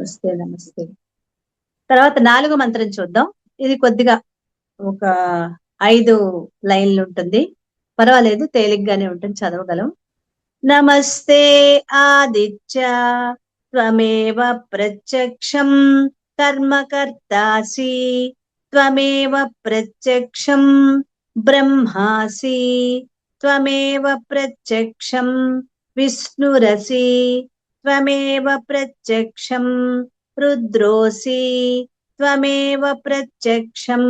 నమస్తే నమస్తే. తర్వాత 4 మంత్రం చూద్దాం. ఇది కొద్దిగా ఒక 5 లైన్లు ఉంటుంది. పర్వాలేదు, తేలిగ్గానే ఉంటుంది, చదవగలం. నమస్తే ఆదిత్య త్వమేవ ప్రత్యక్షం కర్మకర్తాసి త్వమేవ ప్రత్యక్షం బ్రహ్మాసి త్వమేవ ప్రత్యక్షం విష్ణురసి త్వమేవ ప్రత్యక్షం రుద్రోసి త్వమేవ ప్రత్యక్షం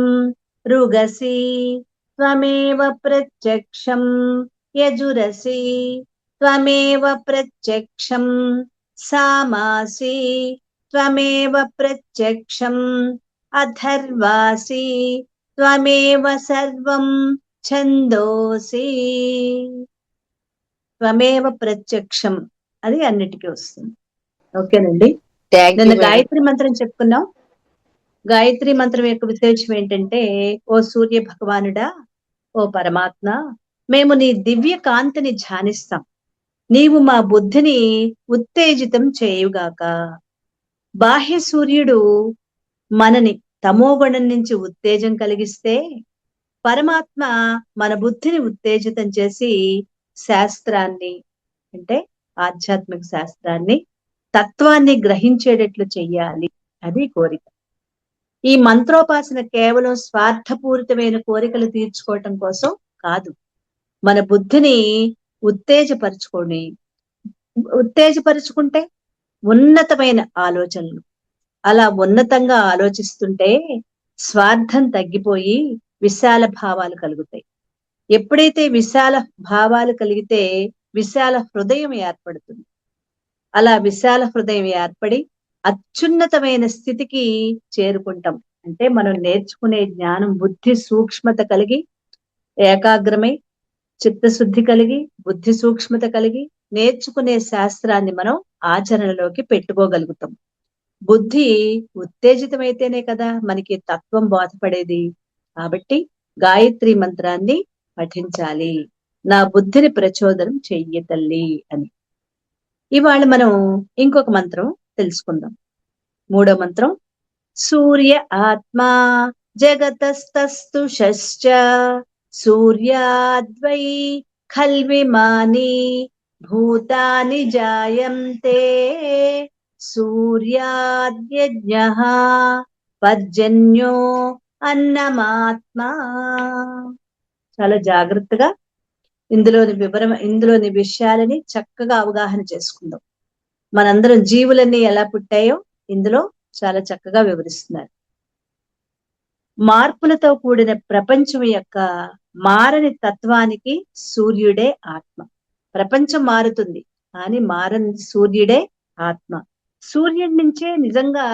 ఋగసి త్వమేవ ప్రత్యక్షం యజురసి త్వమేవ ప్రత్యక్షం సామాసి త్వమేవ ప్రత్యక్షం అథర్వాసి త్వమేవ సర్వం ఛందోసి. త్వమేవ ప్రత్యక్షం అది అన్నిటికీ వస్తుంది. ఓకేనండి. నిన్న గాయత్రి మంత్రం చెప్పుకున్నాం. గాయత్రి మంత్రం యొక్క విశేషం ఏంటంటే, ఓ సూర్య భగవానుడా, ఓ పరమాత్మ, మేము నీ దివ్య కాంతిని ధ్యానిస్తాం. నీవు మా బుద్ధిని ఉత్తేజితం చేయుగాక. బాహ్య సూర్యుడు మనని తమోగుణం నుంచి ఉత్తేజం కలిగిస్తే, పరమాత్మ మన బుద్ధిని ఉత్తేజితం చేసి శాస్త్రాన్ని, అంటే ఆధ్యాత్మిక శాస్త్రాన్ని, తత్వాన్ని గ్రహించేటట్లు చెయ్యాలి. అది కోరిక. ఈ మంత్రోపాసన కేవలం స్వార్థపూరితమైన కోరికలు తీర్చుకోవటం కోసం కాదు. మన బుద్ధిని ఉత్తేజపరుచుకుంటే ఉన్నతమైన ఆలోచనలు, అలా ఉన్నతంగా ఆలోచిస్తుంటే స్వార్థం తగ్గిపోయి విశాల భావాలు కలుగుతాయి. ఎప్పుడైతే విశాల భావాలు కలిగితే విశాల హృదయం ఏర్పడుతుంది. అలా విశాల హృదయం ఏర్పడి అత్యున్నతమైన స్థితికి చేరుకుంటాం. అంటే మనం నేర్చుకునే జ్ఞానం బుద్ధి సూక్ష్మత కలిగి, ఏకాగ్రమై, చిత్తశుద్ధి కలిగి, బుద్ధి సూక్ష్మత కలిగి నేర్చుకునే శాస్త్రాన్ని మనం ఆచరణలోకి పెట్టుకోగలుగుతాం. బుద్ధి ఉత్తేజితమైతేనే కదా మనకి తత్వం బోధపడేది. కాబట్టి గాయత్రి మంత్రాన్ని పఠించాలి. నా బుద్ధిని ప్రచోదనం చెయ్యి తల్లి అని. ఇవాళ మనం ఇంకొక మంత్రం తెలుసుకుందాం. 3వ మంత్రం. సూర్య ఆత్మా జగతస్తస్తు షశ్చ సూర్యాద్వై ఖల్విమాని భూతాని జాయంతే సూర్యాద్యజ్ఞః పర్జన్యో అన్నమాత్మా. చాలా జాగ్రత్తగా ఇందులోని విషయాలని చక్కగా అవగాహన చేసుకుందాం. మనందరం జీవులన్నీ ఎలా పుట్టాయో ఇందులో చాలా చక్కగా వివరిస్తున్నారు. మార్పులతో కూడిన ప్రపంచం యొక్క మారని తత్వానికి సూర్యుడే ఆత్మ. ప్రపంచం మారుతుంది, కానీ మారని సూర్యుడే ఆత్మ. సూర్యుడి నుంచే నిజంగా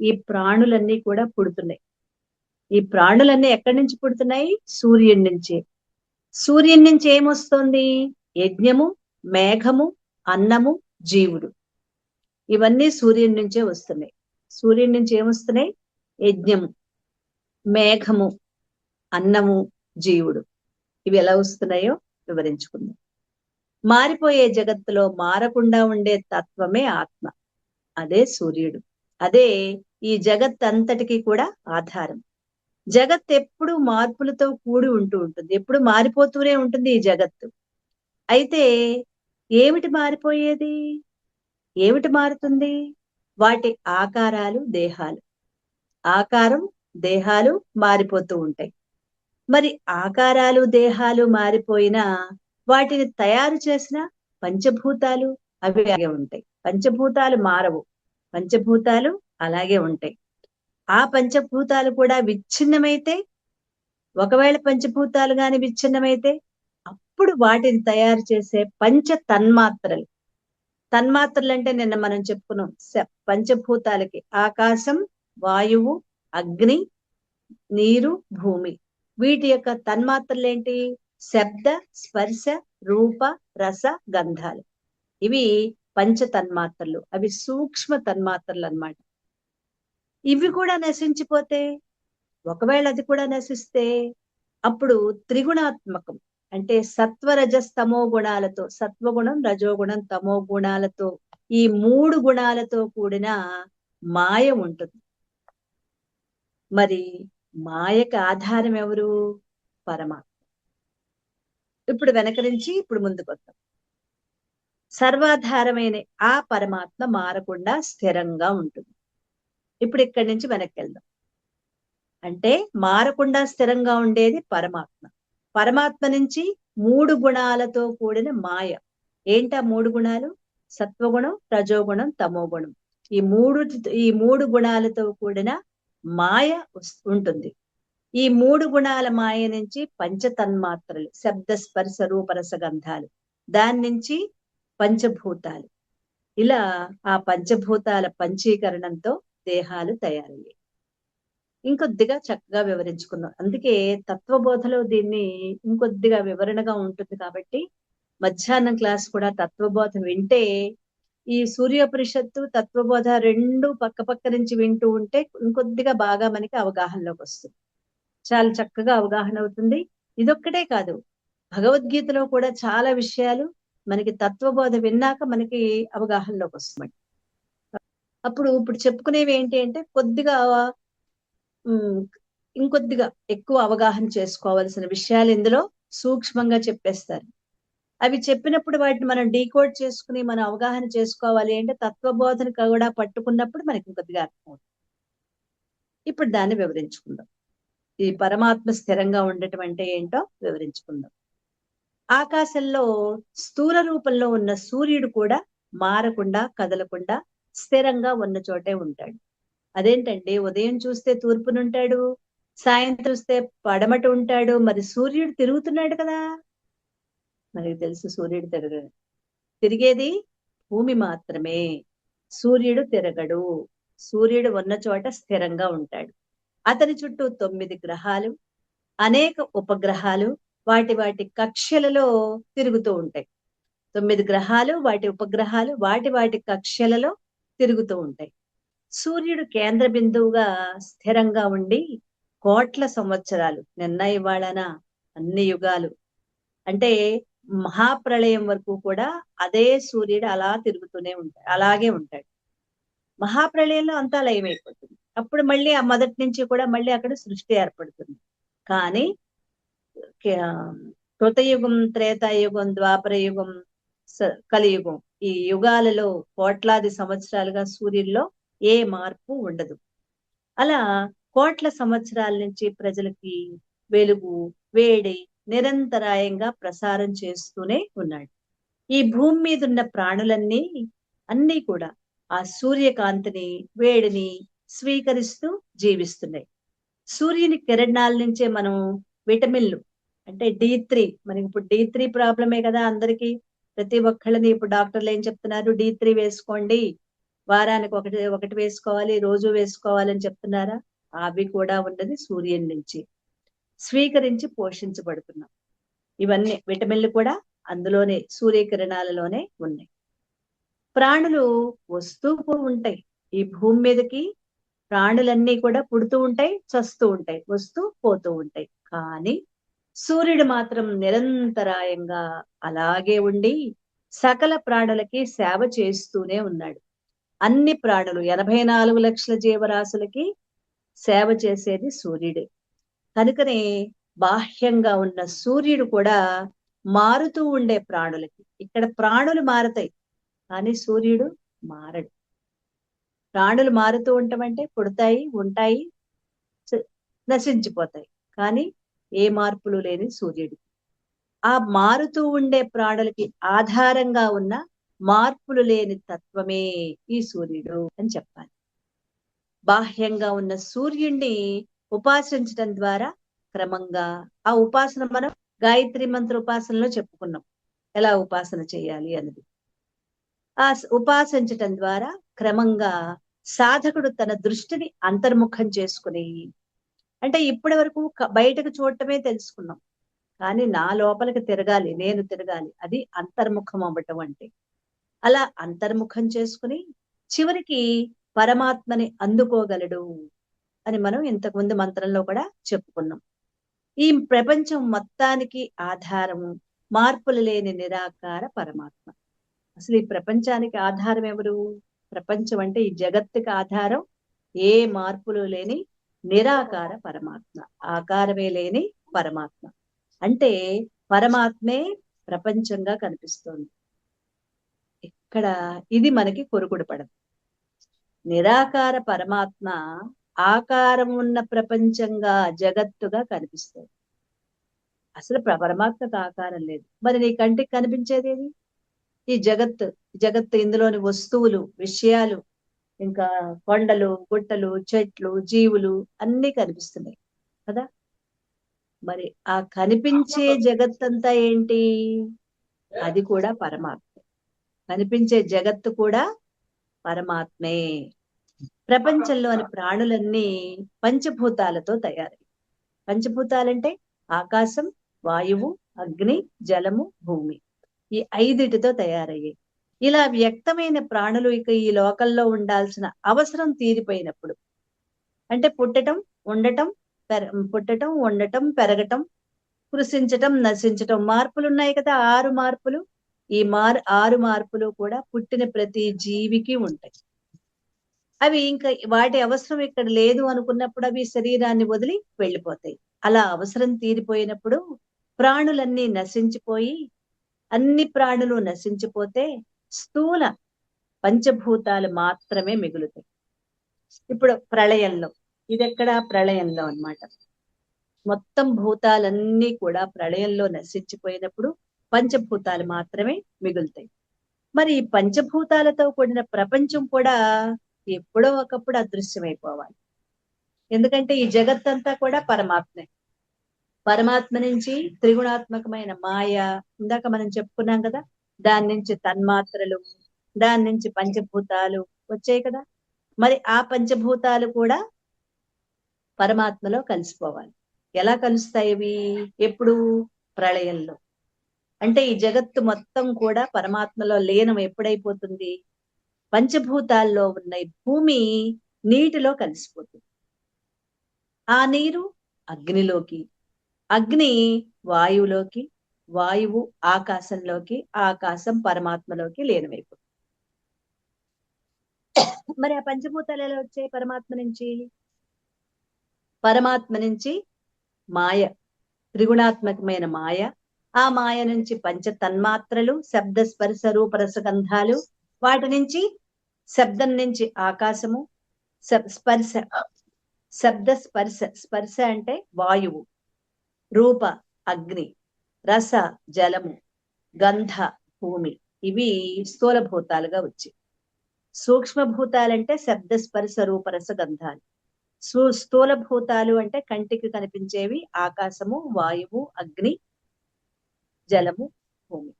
ఈ ప్రాణులన్నీ కూడా పుడుతున్నాయి. ఈ ప్రాణులన్నీ ఎక్కడి నుంచి పుడుతున్నాయి? సూర్యుడి నుంచే. సూర్యుడి నుంచి ఏమొస్తుంది? యజ్ఞము, మేఘము, అన్నము, జీవుడు. ఇవన్నీ సూర్యుడి నుంచే వస్తున్నాయి. సూర్యుడి నుంచి ఏమొస్తున్నాయి? యజ్ఞము, మేఘము, అన్నము, జీవుడు. ఇవి ఎలా వస్తున్నాయో వివరించుకుందాం. మారిపోయే జగత్తులో మారకుండా ఉండే తత్వమే ఆత్మ. అదే సూర్యుడు. అదే ఈ జగత్ అంతటికి కూడా ఆధారం. జగత్ ఎప్పుడు మార్పులతో కూడి ఉంటుంది. ఎప్పుడు మారిపోతూనే ఉంటుంది ఈ జగత్తు. అయితే ఏమిటి మారిపోయేది? ఏమిటి మారుతుంది? వాటి ఆకారాలు, దేహాలు. ఆకారం, దేహాలు మారిపోతూ ఉంటాయి. మరి ఆకారాలు, దేహాలు మారిపోయినా వాటిని తయారు చేసిన పంచభూతాలు అవి అలాగే ఉంటాయి. పంచభూతాలు మారవు. పంచభూతాలు అలాగే ఉంటాయి. ఆ పంచభూతాలు కూడా విచ్ఛిన్నమైతే, ఒకవేళ పంచభూతాలు గాని విచ్ఛిన్నమైతే, అప్పుడు వాటిని తయారు చేసే పంచ తన్మాత్రలు. తన్మాత్రలు అంటే నిన్న మనం చెప్పుకున్నాం. పంచభూతాలకి ఆకాశం, వాయువు, అగ్ని, నీరు, భూమి. వీటి యొక్క తన్మాత్రలు ఏంటి? శబ్ద, స్పర్శ, రూప, రస, గంధాలు. ఇవి పంచ తన్మాత్రలు. అవి సూక్ష్మ తన్మాత్రలు అన్నమాట. ఇవి కూడా నశించిపోతే, ఒకవేళ అది కూడా నశిస్తే, అప్పుడు త్రిగుణాత్మకం అంటే సత్వరజస్తమో గుణాలతో, సత్వగుణం, రజోగుణం, తమో గుణాలతో, ఈ 3 గుణాలతో కూడిన మాయ ఉంటుంది. మరి మాయకు ఆధారం ఎవరు? పరమాత్మ. ఇప్పుడు వెనక నుంచి ఇప్పుడు ముందుకు వద్దాం. సర్వాధారమైన ఆ పరమాత్మ మారకుండా స్థిరంగా ఉంటుంది. ఇప్పుడు ఇక్కడి నుంచి వెనక్కి వెళ్దాం. అంటే మారకుండా స్థిరంగా ఉండేది పరమాత్మ. పరమాత్మ నుంచి 3 గుణాలతో కూడిన మాయ. ఏంటా 3 గుణాలు? సత్వగుణం, రజోగుణం, తమోగుణం. ఈ మూడు గుణాలతో కూడిన మాయ ఉంటుంది. ఈ 3 గుణాల మాయ నుంచి పంచతన్మాత్రలు, శబ్ద స్పర్శ రూపరస గంధాలు, దాని నుంచి పంచభూతాలు. ఇలా ఆ పంచభూతాల పంచీకరణంతో దేహాలు తయారయ్యాయి. ఇంకొద్దిగా చక్కగా వివరించుకుందాం. అందుకే తత్వబోధలో దీన్ని ఇంకొద్దిగా వివరణగా ఉంటుంది కాబట్టి మధ్యాహ్నం క్లాస్ కూడా తత్వబోధ వింటే, ఈ సూర్యోపనిషత్తు తత్వబోధ రెండు పక్క పక్క నుంచి వింటూ ఉంటే ఇంకొద్దిగా బాగా మనకి అవగాహనలోకి వస్తుంది. చాలా చక్కగా అవగాహన అవుతుంది. ఇదొక్కటే కాదు, భగవద్గీతలో కూడా చాలా విషయాలు మనకి తత్వబోధ విన్నాక మనకి అవగాహనలోకి వస్తుంది. ఇప్పుడు చెప్పుకునేవి ఏంటి అంటే కొద్దిగా ఇంకొద్దిగా ఎక్కువ అవగాహన చేసుకోవాల్సిన విషయాలు ఇందులో సూక్ష్మంగా చెప్పేస్తారు. అవి చెప్పినప్పుడు వాటిని మనం డీకోడ్ చేసుకుని మనం అవగాహన చేసుకోవాలి అంటే తత్వబోధన కూడా పట్టుకున్నప్పుడు మనకి ఇంకొద్దిగా అర్థమవుతుంది. ఇప్పుడు దాన్ని వివరించుకుందాం. ఈ పరమాత్మ స్థిరంగా ఉండటం అంటే ఏంటో వివరించుకుందాం. ఆకాశంలో స్థూల రూపంలో ఉన్న సూర్యుడు కూడా మారకుండా కదలకుండా స్థిరంగా ఉన్న చోటే ఉంటాడు. అదేంటండి, ఉదయం చూస్తే తూర్పునుంటాడు, సాయంత్రం చూస్తే పడమట ఉంటాడు, మరి సూర్యుడు తిరుగుతున్నాడు కదా. మనకి తెలుసు సూర్యుడు తిరిగేది భూమి మాత్రమే. సూర్యుడు తిరగడు. సూర్యుడు ఉన్న చోట స్థిరంగా ఉంటాడు. అతని చుట్టూ 9 గ్రహాలు, అనేక ఉపగ్రహాలు వాటి వాటి కక్షలలో తిరుగుతూ ఉంటాయి. 9 గ్రహాలు, వాటి ఉపగ్రహాలు వాటి వాటి కక్షలలో తిరుగుతూ ఉంటాయి. సూర్యుడు కేంద్ర బిందువుగా స్థిరంగా ఉండి కోట్ల సంవత్సరాలు, నిన్న ఇవాళనా అన్ని యుగాలు అంటే మహాప్రళయం వరకు కూడా అదే సూర్యుడు అలా తిరుగుతూనే ఉంటాడు, అలాగే ఉంటాడు. మహాప్రళయంలో అంతా లయమైపోతుంది. అప్పుడు మళ్ళీ ఆ మొదటి నుంచి కూడా మళ్ళీ అక్కడ సృష్టి ఏర్పడుతుంది. కానీ కృతయుగం, త్రేతాయుగం, ద్వాపర యుగం, కలియుగం, ఈ యుగాలలో కోట్లాది సంవత్సరాలుగా సూర్యుల్లో ఏ మార్పు ఉండదు. అలా కోట్ల సంవత్సరాల నుంచి ప్రజలకి వెలుగు, వేడి నిరంతరాయంగా ప్రసారం చేస్తూనే ఉన్నాడు. ఈ భూమి మీద ఉన్న ప్రాణులన్నీ అన్నీ కూడా ఆ సూర్యకాంతిని, వేడిని స్వీకరిస్తూ జీవిస్తున్నాయి. సూర్యుని కిరణాల నుంచే మనం విటమిన్లు అంటే D3, మనకి ఇప్పుడు D3 ప్రాబ్లమే కదా అందరికి. ప్రతి ఒక్కళ్ళని ఇప్పుడు డాక్టర్లు ఏం చెప్తున్నారు, D3 వేసుకోండి, వారానికి ఒకటి వేసుకోవాలి, రోజు వేసుకోవాలని చెప్తున్నారా? అవి కూడా ఉన్నది సూర్యుని నుంచి స్వీకరించి పోషించబడుతున్నాం. ఇవన్నీ విటమిన్లు కూడా అందులోనే సూర్యకిరణాలలోనే ఉన్నాయి. ప్రాణులు వస్తూ ఉంటాయి. ఈ భూమి మీదకి ప్రాణులన్నీ కూడా పుడుతూ ఉంటాయి, చస్తూ ఉంటాయి, వస్తూ పోతూ ఉంటాయి. కానీ సూర్యుడు మాత్రం నిరంతరాయంగా అలాగే ఉండి సకల ప్రాణులకి సేవ చేస్తూనే ఉన్నాడు. అన్ని ప్రాణులు 84 లక్షల జీవరాశులకి సేవ చేసేది సూర్యుడే. కనుకనే బాహ్యంగా ఉన్న సూర్యుడు కూడా మారుతూ ఉండే ప్రాణులకి, ఇక్కడ ప్రాణులు మారతాయి కానీ సూర్యుడు మారడు. ప్రాణులు మారుతూ ఉంటామంటే పుడతాయి, ఉంటాయి, నశించిపోతాయి. కానీ ఏ మార్పులు లేని సూర్యుడు. ఆ మారుతూ ఉండే ప్రాణులకి ఆధారంగా ఉన్న మార్పులు లేని తత్వమే ఈ సూర్యుడు అని చెప్పాలి. బాహ్యంగా ఉన్న సూర్యుడిని ఉపాసించడం ద్వారా క్రమంగా ఆ ఉపాసన మనం గాయత్రి మంత్ర ఉపాసనలో చెప్పుకున్నాం ఎలా ఉపాసన చేయాలి అన్నది. ఆ ఉపాసించటం ద్వారా క్రమంగా సాధకుడు తన దృష్టిని అంతర్ముఖం చేసుకుని, అంటే ఇప్పటి వరకు బయటకు చూడటమే తెలుసుకున్నాం, కానీ నా లోపలికి తిరగాలి, నేను తిరగాలి, అది అంతర్ముఖం అవ్వటం అంటే. అలా అంతర్ముఖం చేసుకుని చివరికి పరమాత్మని అందుకోగలడు అని మనం ఇంతకుముందు మంత్రంలో కూడా చెప్పుకున్నాం. ఈ ప్రపంచం మొత్తానికి ఆధారము మార్పులు లేని నిరాకార పరమాత్మ. అసలు ఈ ప్రపంచానికి ఆధారం ఎవరు? ప్రపంచం అంటే ఈ జగత్తుకి ఆధారం ఏ మార్పులు లేని నిరాకార పరమాత్మ, ఆకారమే లేని పరమాత్మ. అంటే పరమాత్మే ప్రపంచంగా కనిపిస్తోంది. ఇక్కడ ఇది మనకి కొరుకుడు పడదు. నిరాకార పరమాత్మ ఆకారం ఉన్న ప్రపంచంగా జగత్తుగా కనిపిస్తుంది. అసలు పరమాత్మకు ఆకారం లేదు. మరి నీ కంటికి కనిపించేది ఏది? ఈ జగత్తు ఇందులోని వస్తువులు, విషయాలు, ఇంకా కొండలు, గుట్టలు, చెట్లు, జీవులు అన్ని కనిపిస్తున్నాయి కదా. మరి ఆ కనిపించే జగత్తంతా ఏంటి? అది కూడా పరమాత్మ. కనిపించే జగత్తు కూడా పరమాత్మే. ప్రపంచంలోని ప్రాణులన్నీ పంచభూతాలతో తయారై. పంచభూతాలంటే ఆకాశం, వాయువు, అగ్ని, జలము, భూమి. ఈ 5టితో తయారయ్యాయి. ఇలా వ్యక్తమైన ప్రాణులు ఇక ఈ లోకంలో ఉండాల్సిన అవసరం తీరిపోయినప్పుడు, అంటే పుట్టటం, ఉండటం, పెరగటం, కృషించటం, నశించటం, మార్పులు ఉన్నాయి కదా, 6 మార్పులు. ఈ 6 మార్పులు కూడా పుట్టిన ప్రతి జీవికి ఉంటాయి. అవి ఇంకా వాటి అవసరం ఇక్కడ లేదు అనుకున్నప్పుడు అవి శరీరాన్ని వదిలి వెళ్ళిపోతాయి. అలా అవసరం తీరిపోయినప్పుడు ప్రాణులన్నీ నశించిపోయి, అన్ని ప్రాణులు నశించిపోతే స్థూల పంచభూతాలు మాత్రమే మిగులుతాయి. ఇప్పుడు ప్రళయంలో, ఇదెక్కడ? ప్రళయంలో అన్నమాట. మొత్తం భూతాలన్నీ కూడా ప్రళయంలో నశించిపోయినప్పుడు పంచభూతాలు మాత్రమే మిగులుతాయి. మరి ఈ పంచభూతాలతో కూడిన ప్రపంచం కూడా ఎప్పుడో ఒకప్పుడు అదృశ్యమైపోవాలి. ఎందుకంటే ఈ జగత్తంతా కూడా పరమాత్మే. పరమాత్మ నుంచి త్రిగుణాత్మకమైన మాయ, ఇందాక మనం చెప్పుకున్నాం కదా, దాని నుంచి తన్మాత్రలు, దాని నుంచి పంచభూతాలు వచ్చాయి కదా. మరి ఆ పంచభూతాలు కూడా పరమాత్మలో కలిసిపోవాలి. ఎలా కలుస్తాయి ఇవి? ఎప్పుడు? ప్రళయంలో. అంటే ఈ జగత్తు మొత్తం కూడా పరమాత్మలో లీనం ఎప్పుడైపోతుంది? పంచభూతాల్లో ఉన్న భూమి నీటిలో కలిసిపోతుంది. ఆ నీరు అగ్నిలోకి, అగ్ని వాయువులోకి, వాయువు ఆకాశంలోకి, ఆకాశం పరమాత్మలోకి లీనమైపోతుంది. మరి ఆ పంచభూతాలు ఎలా వచ్చాయి పరమాత్మ నుంచి? పరమాత్మ నుంచి మాయ, త్రిగుణాత్మకమైన మాయ. ఆ మాయ నుంచి పంచ తన్మాత్రలు, శబ్ద స్పర్శ రూప రసగంధాలు. వాటి నుంచి శబ్దం నుంచి ఆకాశము, స్పర్శ, శబ్ద స్పర్శ, స్పర్శ అంటే వాయువు, రూప అగ్ని, రస జలము, గంధ భూమి. ఇవి స్థూల భూతాలుగా వచ్చాయి. సూక్ష్మ భూతాలంటే శబ్ద స్పర్శ రూప రస గంధాలు. స్థూల భూతాలు అంటే కంటికి కనిపించేవి ఆకాశము, వాయువు, అగ్ని, జలము, భూమి.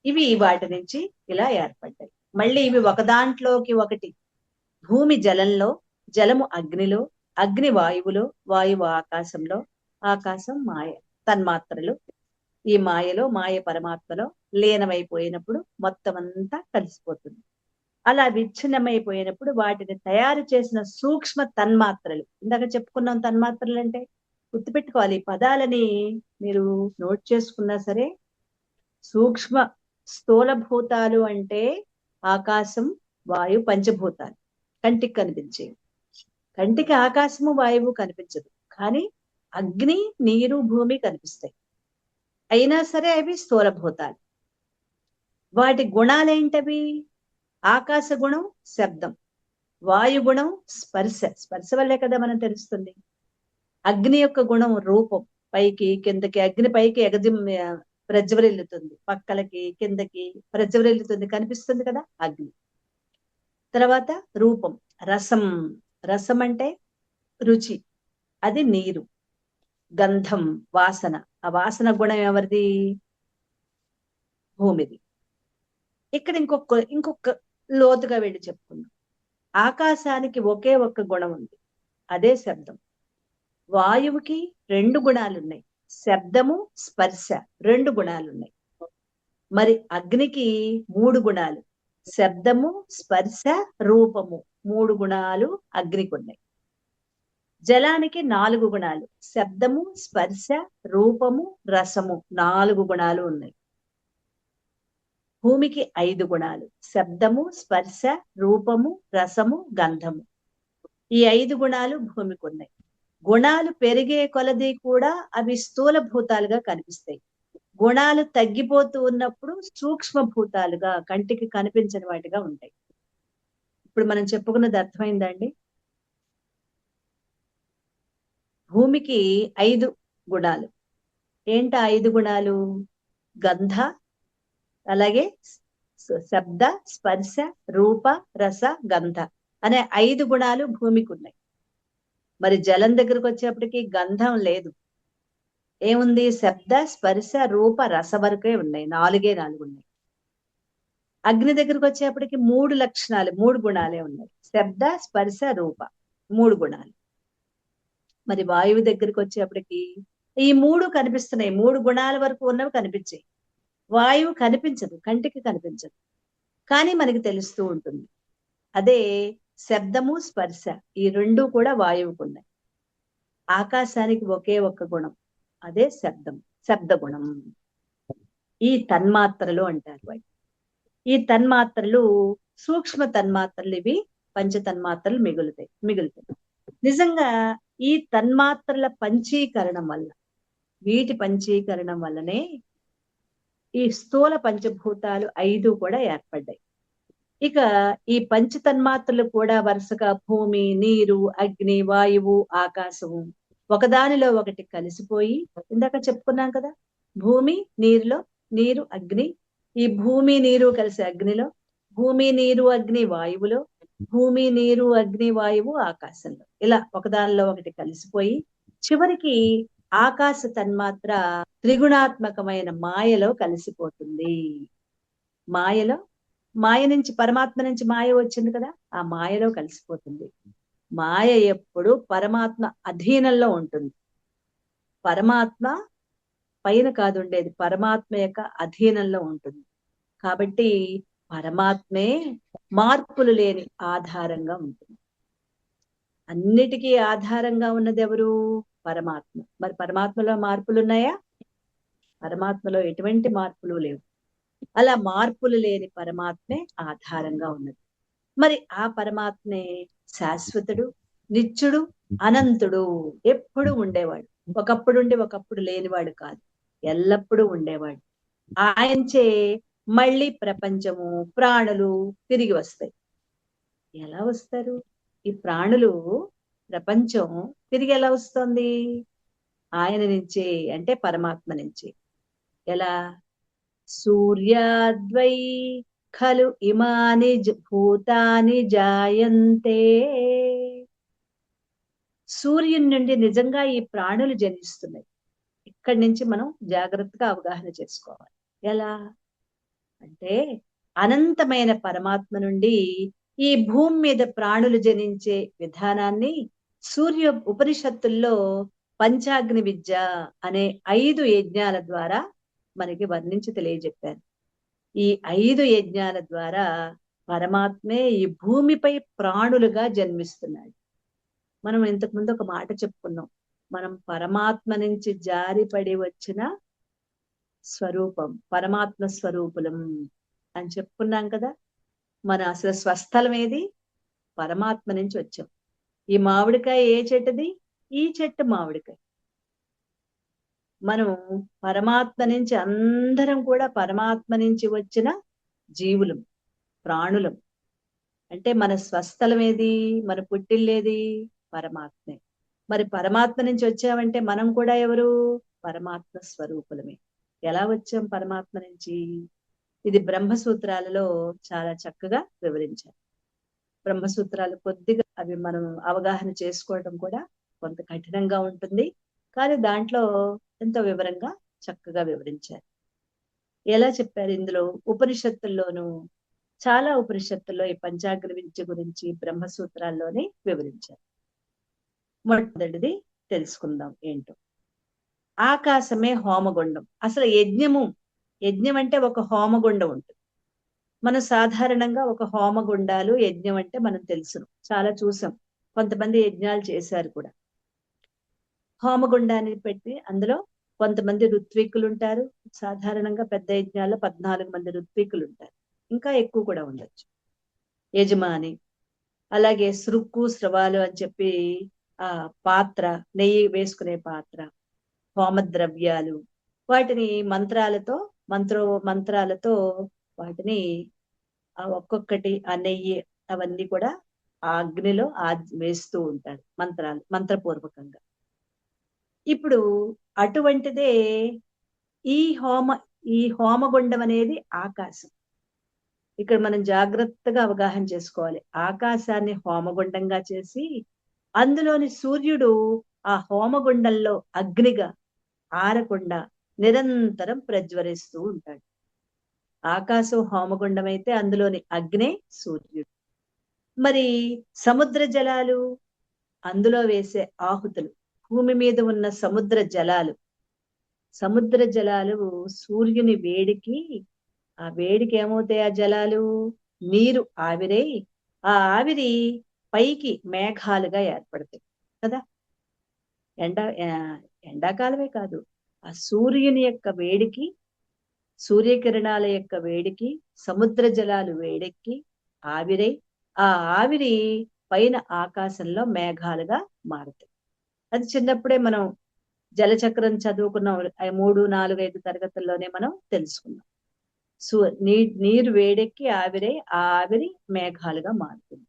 ఇవి వాటి నుంచి ఇలా ఏర్పడ్డాయి. మళ్ళీ ఇవి ఒకదాంట్లోకి ఒకటి. భూమి జలంలో, జలము అగ్నిలో, అగ్ని వాయువులో, వాయువు ఆకాశంలో, ఆకాశం మాయ తన్మాత్రలు. ఈ మాయలో, మాయ పరమాత్మలో లీనమైపోయినప్పుడు మొత్తం అంతా కలిసిపోతుంది. అలా విచ్ఛిన్నమైపోయినప్పుడు వాటిని తయారు చేసిన సూక్ష్మ తన్మాత్రలు, ఇందాక చెప్పుకున్నాం తన్మాత్రలు అంటే, గుర్తుపెట్టుకోవాలి. ఈ పదాలని మీరు నోట్ చేసుకున్నా సరే, సూక్ష్మ స్థూల భూతాలు అంటే ఆకాశం, వాయు, పంచభూతాలు కంటికి కనిపించేవి. కంటికి ఆకాశము, వాయువు కనిపించదు, కానీ అగ్ని, నీరు, భూమి కనిపిస్తాయి. అయినా సరే అవి స్థూల భూతాలు. వాటి గుణాలేంటవి? ఆకాశ గుణం శబ్దం, వాయు గుణం స్పర్శ, స్పర్శ వల్లే కదా మనం తెలుస్తుంది. అగ్ని యొక్క గుణం రూపం, పైకి కిందకి, అగ్ని పైకి ప్రజ్వరిల్లుతుంది, పక్కలకి కిందకి ప్రజ్వరిల్లుతుంది, కనిపిస్తుంది కదా అగ్ని. తర్వాత రూపం, రసం, రసం అంటే రుచి, అది నీరు. గంధం వాసన, ఆ వాసన గుణం ఎవరిది? భూమిది. ఇక్కడ ఇంకొక లోతుగా వెళ్ళి చెప్పుకుందాం. ఆకాశానికి ఒకే ఒక్క గుణం ఉంది, అదే శబ్దం. వాయువుకి 2 గుణాలు ఉన్నాయి, శబ్దము, స్పర్శ 2 గుణాలు ఉన్నాయి. మరి అగ్నికి 3 గుణాలు, శబ్దము, స్పర్శ, రూపము 3 గుణాలు అగ్నికి ఉన్నాయి. జలానికి 4 గుణాలు, శబ్దము, స్పర్శ, రూపము, రసము 4 గుణాలు ఉన్నాయి. భూమికి 5 గుణాలు: శబ్దము, స్పర్శ, రూపము, రసము, గంధము. ఈ 5 గుణాలు భూమికి ఉన్నాయి. గుణాలు పెరిగే కొలది కూడా అవి స్థూల భూతాలుగా కనిపిస్తాయి. గుణాలు తగ్గిపోతూ ఉన్నప్పుడు సూక్ష్మ భూతాలుగా, కంటికి కనిపించని వాటిగా ఉంటాయి. ఇప్పుడు మనం చెప్పుకున్నది అర్థమైందండి? భూమికి 5 గుణాలు. ఏంటా 5 గుణాలు? గంధ, అలాగే శబ్ద, స్పర్శ, రూప, రస, గంధ అనే 5 గుణాలు భూమికి ఉన్నాయి. మరి జలం దగ్గరకు వచ్చేప్పటికి గంధం లేదు. ఏముంది? శబ్ద, స్పర్శ, రూప, రస వరకే ఉన్నాయి. 4 ఉన్నాయి. అగ్ని దగ్గరకు వచ్చేప్పటికి 3 లక్షణాలు, 3 గుణాలే ఉన్నాయి. శబ్ద, స్పర్శ, రూప, 3 గుణాలు. మరి వాయువు దగ్గరికి వచ్చేప్పటికి ఈ 3 కనిపిస్తున్నాయి. 3 గుణాల వరకు ఉన్నవి కనిపించాయి. వాయువు కనిపించదు, కంటికి కనిపించదు, కానీ మనకి తెలుస్తూ ఉంటుంది. అదే శబ్దము, స్పర్శ ఈ 2 కూడా వాయువుకు ఉన్నాయి. ఆకాశానికి ఒకే ఒక్క గుణం, అదే శబ్దం, శబ్ద గుణం. ఈ తన్మాత్రలు అంటారు వాటి. ఈ తన్మాత్రలు సూక్ష్మ తన్మాత్రలు, ఇవి పంచ తన్మాత్రలు మిగులుతాయి. నిజంగా ఈ తన్మాత్రల పంచీకరణం వల్ల, వీటి పంచీకరణం వల్లనే ఈ స్థూల పంచభూతాలు 5 కూడా ఏర్పడ్డాయి. ఇక ఈ పంచ తన్మాత్రలు కూడా వరుసగా భూమి, నీరు, అగ్ని, వాయువు, ఆకాశము ఒకదానిలో ఒకటి కలిసిపోయి, ఇందాక చెప్పుకున్నాం కదా, భూమి నీరులో, నీరు అగ్ని, ఈ భూమి నీరు కలిసి అగ్నిలో, భూమి నీరు అగ్ని వాయువులో, భూమి నీరు అగ్ని వాయువు ఆకాశంలో, ఇలా ఒకదానిలో ఒకటి కలిసిపోయి చివరికి ఆకాశ తన్మాత్ర త్రిగుణాత్మకమైన మాయలో కలిసిపోతుంది. మాయ నుంచి, పరమాత్మ నుంచి మాయ వచ్చింది కదా, ఆ మాయలో కలిసిపోతుంది. మాయ ఎప్పుడు పరమాత్మ అధీనంలో ఉంటుంది. పరమాత్మ పైన కాదు ఉండేది, పరమాత్మ యొక్క అధీనంలో ఉంటుంది. కాబట్టి పరమాత్మే మార్పులు లేని ఆధారంగా ఉంటుంది. అన్నిటికీ ఆధారంగా ఉన్నది ఎవరు? పరమాత్మ. మరి పరమాత్మలో మార్పులు ఉన్నాయా? పరమాత్మలో ఎటువంటి మార్పులు లేవు. అలా మార్పులు లేని పరమాత్మే ఆధారంగా ఉన్నది. మరి ఆ పరమాత్మే శాశ్వతుడు, నిత్యుడు, అనంతుడు, ఎప్పుడు ఉండేవాడు. ఒకప్పుడుండి ఒకప్పుడు లేనివాడు కాదు, ఎల్లప్పుడూ ఉండేవాడు. ఆయనచే మళ్ళీ ప్రపంచము, ప్రాణులు తిరిగి వస్తాయి. ఎలా వస్తారు? ఈ ప్రాణులు, ప్రపంచం తిరిగి ఎలా వస్తుంది? ఆయన నుంచే, అంటే పరమాత్మ నుంచి. ఎలా? సూర్యాద్వై ఖలు ఇమాని భూతాని జాయంతే. సూర్యుని నుండి నిజంగా ఈ ప్రాణులు జనిస్తున్నాయి. ఇక్కడి నుంచి మనం జాగ్రత్తగా అవగాహన చేసుకోవాలి. ఎలా అంటే, అనంతమైన పరమాత్మ నుండి ఈ భూమి మీద ప్రాణులు జనించే విధానాన్ని సూర్య ఉపనిషత్తుల్లో పంచాగ్ని విద్య అనే 5 యజ్ఞాల ద్వారా మనకి వర్ణించి తెలియజెప్పారు. ఈ 5 యజ్ఞాల ద్వారా పరమాత్మే ఈ భూమిపై ప్రాణులుగా జన్మిస్తున్నాడు. మనం ఇంతకు ముందు ఒక మాట చెప్పుకున్నాం, మనం పరమాత్మ నుంచి జారిపడి వచ్చిన స్వరూపం, పరమాత్మ స్వరూపులం అని చెప్పుకున్నాం కదా. మన అసలు స్వస్థలం ఏది? పరమాత్మ నుంచి వచ్చాం. ఈ మామిడికాయ ఏ చెట్టుది? ఈ చెట్టు మామిడికాయ. మనం పరమాత్మ నుంచి, అందరం కూడా పరమాత్మ నుంచి వచ్చిన జీవులం, ప్రాణులం. అంటే మన స్వస్థలం ఏది? మన పుట్టిల్లేది? పరమాత్మే. మరి పరమాత్మ నుంచి వచ్చామంటే మనం కూడా ఎవరు? పరమాత్మ స్వరూపులమే. ఎలా వచ్చాం పరమాత్మ నుంచి? ఇది బ్రహ్మసూత్రాలలో చాలా చక్కగా వివరించారు. బ్రహ్మసూత్రాలు కొద్దిగా అవి మనం అవగాహన చేసుకోవడం కూడా కొంత కఠినంగా ఉంటుంది, కానీ దాంట్లో ఎంతో వివరంగా చక్కగా వివరించారు. ఎలా చెప్పారు ఇందులో? ఉపనిషత్తుల్లోనూ, చాలా ఉపనిషత్తుల్లో ఈ పంచాగ్ని విద్య గురించి బ్రహ్మసూత్రాల్లోనే వివరించారు. మొదటిది తెలుసుకుందాం ఏంటో. ఆకాశమే హోమగుండం. అసలు యజ్ఞం అంటే ఒక హోమగుండం ఉంటుంది. మనం సాధారణంగా ఒక హోమగుండాలు, యజ్ఞం అంటే మనం తెలుసును, చాలా చూసాం, కొంతమంది యజ్ఞాలు చేశారు కూడా. హోమగుండాన్ని పెట్టి అందులో కొంతమంది ఋత్విక్కులు ఉంటారు. సాధారణంగా పెద్ద యజ్ఞాల్లో 14 మంది ఋత్విక్కులు ఉంటారు. ఇంకా ఎక్కువ కూడా ఉండొచ్చు. యజమాని, అలాగే సృక్కు, స్రవాలు అని చెప్పి పాత్ర, నెయ్యి వేసుకునే పాత్ర, హోమద్రవ్యాలు, వాటిని మంత్రాలతో వాటిని ఒక్కొక్కటి ఆ నెయ్యి అవన్నీ కూడా ఆ అగ్నిలో వేస్తూ ఉంటారు మంత్రపూర్వకంగా. ఇప్పుడు అటువంటిదే ఈ హోమగుండం అనేది ఆకాశం. ఇక్కడ మనం జాగ్రత్తగా అవగాహన చేసుకోవాలి. ఆకాశాన్ని హోమగుండంగా చేసి అందులోని సూర్యుడు ఆ హోమగుండంలో అగ్నిగా ఆరకుండా నిరంతరం ప్రజ్వరిస్తూ ఉంటాడు. ఆకాశం హోమగుండం అయితే అందులోని అగ్నే సూర్యుడు. మరి సముద్ర జలాలు, అందులో వేసే ఆహుతులు, భూమి మీద ఉన్న సముద్ర జలాలు సూర్యుని వేడికి, ఆ వేడికి ఏమవుతాయి ఆ జలాలు? నీరు ఆవిరై, ఆ ఆవిరి పైకి మేఘాలుగా ఏర్పడతాయి కదా. ఎండాకాలమే కాదు, ఆ సూర్యుని యొక్క వేడికి, సూర్యకిరణాల యొక్క వేడికి సముద్ర జలాలు వేడెక్కి ఆవిరై, ఆ ఆవిరి పైన ఆకాశంలో మేఘాలుగా మారుతాయి. అది చిన్నప్పుడే మనం జలచక్రం చదువుకున్నాం. 3, 4, 5 తరగతుల్లోనే మనం తెలుసుకున్నాం. నీరు వేడెక్కి ఆవిరై, ఆ ఆవిరి మేఘాలుగా మారుతుంది.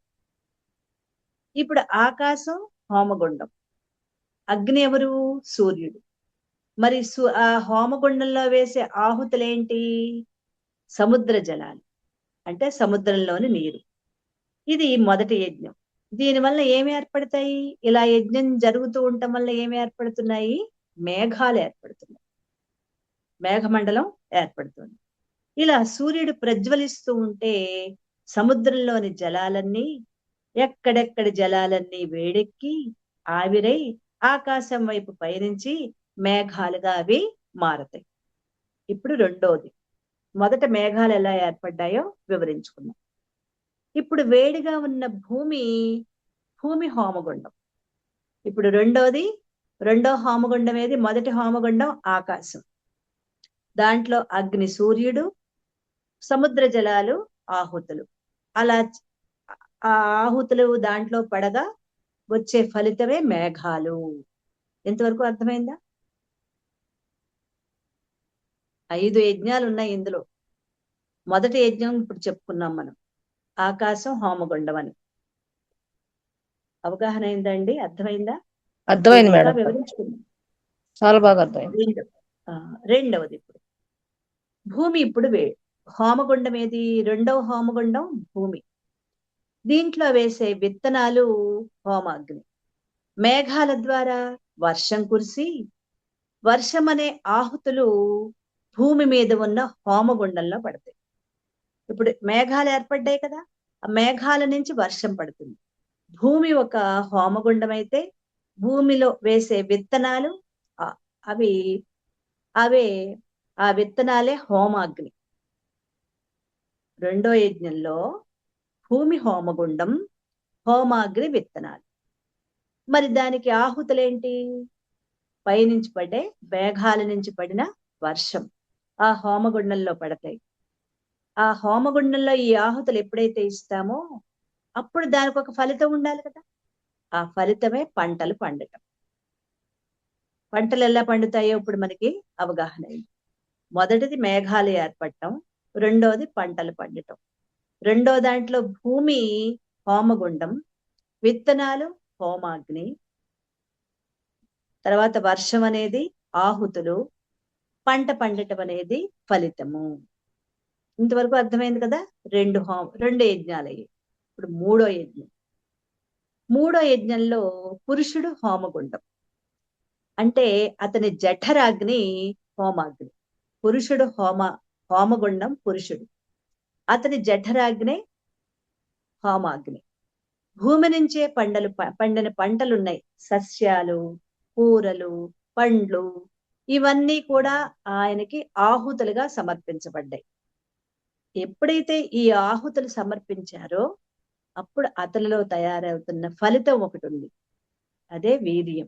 ఇప్పుడు ఆకాశం హోమగుండం, అగ్ని ఎవరు? సూర్యుడు. మరి ఆ హోమగుండంలో వేసే ఆహుతులేంటి? సముద్ర జలాలు, అంటే సముద్రంలోని నీరు. ఇది మొదటి యజ్ఞం. దీనివల్ల ఏమి ఏర్పడతాయి? ఇలా యజ్ఞం జరుగుతూ ఉండటం వల్ల ఏమి ఏర్పడుతున్నాయి? మేఘాలు ఏర్పడుతున్నాయి, మేఘమండలం ఏర్పడుతుంది. ఇలా సూర్యుడు ప్రజ్వలిస్తూ ఉంటే సముద్రంలోని జలాలన్నీ, ఎక్కడెక్కడి జలాలన్నీ వేడెక్కి ఆవిరై ఆకాశం వైపు పయనించి మేఘాలుగా అవి మారతాయి. ఇప్పుడు రెండోది. మొదట మేఘాలు ఎలా ఏర్పడ్డాయో వివరించుకున్నాం. ఇప్పుడు వేడిగా ఉన్న భూమి హోమగుండం. ఇప్పుడు రెండో హోమగుండం ఏది? మొదటి హోమగుండం ఆకాశం. దాంట్లో అగ్ని సూర్యుడు, సముద్ర జలాలు ఆహుతులు. అలా ఆ ఆహుతులు దాంట్లో పడగా వచ్చే ఫలితమే మేఘాలు. ఎంతవరకు అర్థమైందా? 5 యజ్ఞాలు ఉన్నాయి ఇందులో. మొదటి యజ్ఞం ఇప్పుడు చెప్పుకున్నాం మనం, ఆకాశం హోమగుండం అని. అవగాహన అయిందండి? అర్థమైందా? అర్థమైంది ఇంకా మేడం, వివరించుకుందాం. చాలా బాగా అర్థమైంది. రెండవది, ఇప్పుడు భూమి. ఇప్పుడు హోమగుండం ఏది? రెండవ హోమగుండం భూమి. దీంట్లో వేసే విత్తనాలు హోమాగ్ని. మేఘాల ద్వారా వర్షం కురిసి, వర్షం అనే ఆహుతులు భూమి మీద ఉన్న హోమగుండంలో పడతాయి. ఇప్పుడు మేఘాలు ఏర్పడ్డాయి కదా, ఆ మేఘాల నుంచి వర్షం పడుతుంది. భూమి ఒక హోమగుండం అయితే భూమిలో వేసే విత్తనాలు అవి అవే ఆ విత్తనాలే హోమాగ్ని. రెండో యజ్ఞంలో భూమి హోమగుండం, హోమాగ్ని విత్తనాలు. మరి దానికి ఆహుతులేంటి? పైనుంచి పడే మేఘాల నుంచి పడిన వర్షం ఆ హోమగుండంలో పడతాయి. ఆ హోమగుండంలో ఈ ఆహుతులు ఎప్పుడైతే ఇస్తామో అప్పుడు దానికి ఒక ఫలితం ఉండాలి కదా. ఆ ఫలితమే పంటలు పండటం. పంటలు ఎలా పండుతాయో ఇప్పుడు మనకి అవగాహన అయింది. మొదటిది మేఘాలు ఏర్పడటం, రెండోది పంటలు పండటం. రెండో దాంట్లో భూమి హోమగుండం, విత్తనాలు హోమాగ్ని, తర్వాత వర్షం అనేది ఆహుతులు, పంట పండటం అనేది ఫలితము. ఇంతవరకు అర్థమైంది కదా. రెండు యజ్ఞాలు అయ్యాయి. ఇప్పుడు మూడో యజ్ఞంలో పురుషుడు హోమగుండం, అంటే అతని జఠరాగ్ని హోమాగ్ని. పురుషుడు హోమగుండం పురుషుడు, అతని జఠరాగ్నే హోమాగ్ని. భూమి నుంచే పండిన పంటలున్నాయి, సస్యాలు, కూరలు, పండ్లు, ఇవన్నీ కూడా ఆయనకి ఆహుతులుగా సమర్పించబడ్డాయి. ఎప్పుడైతే ఈ ఆహుతులు సమర్పించారో అప్పుడు అతనిలో తయారవుతున్న ఫలితం ఒకటి ఉంది, అదే వీర్యం.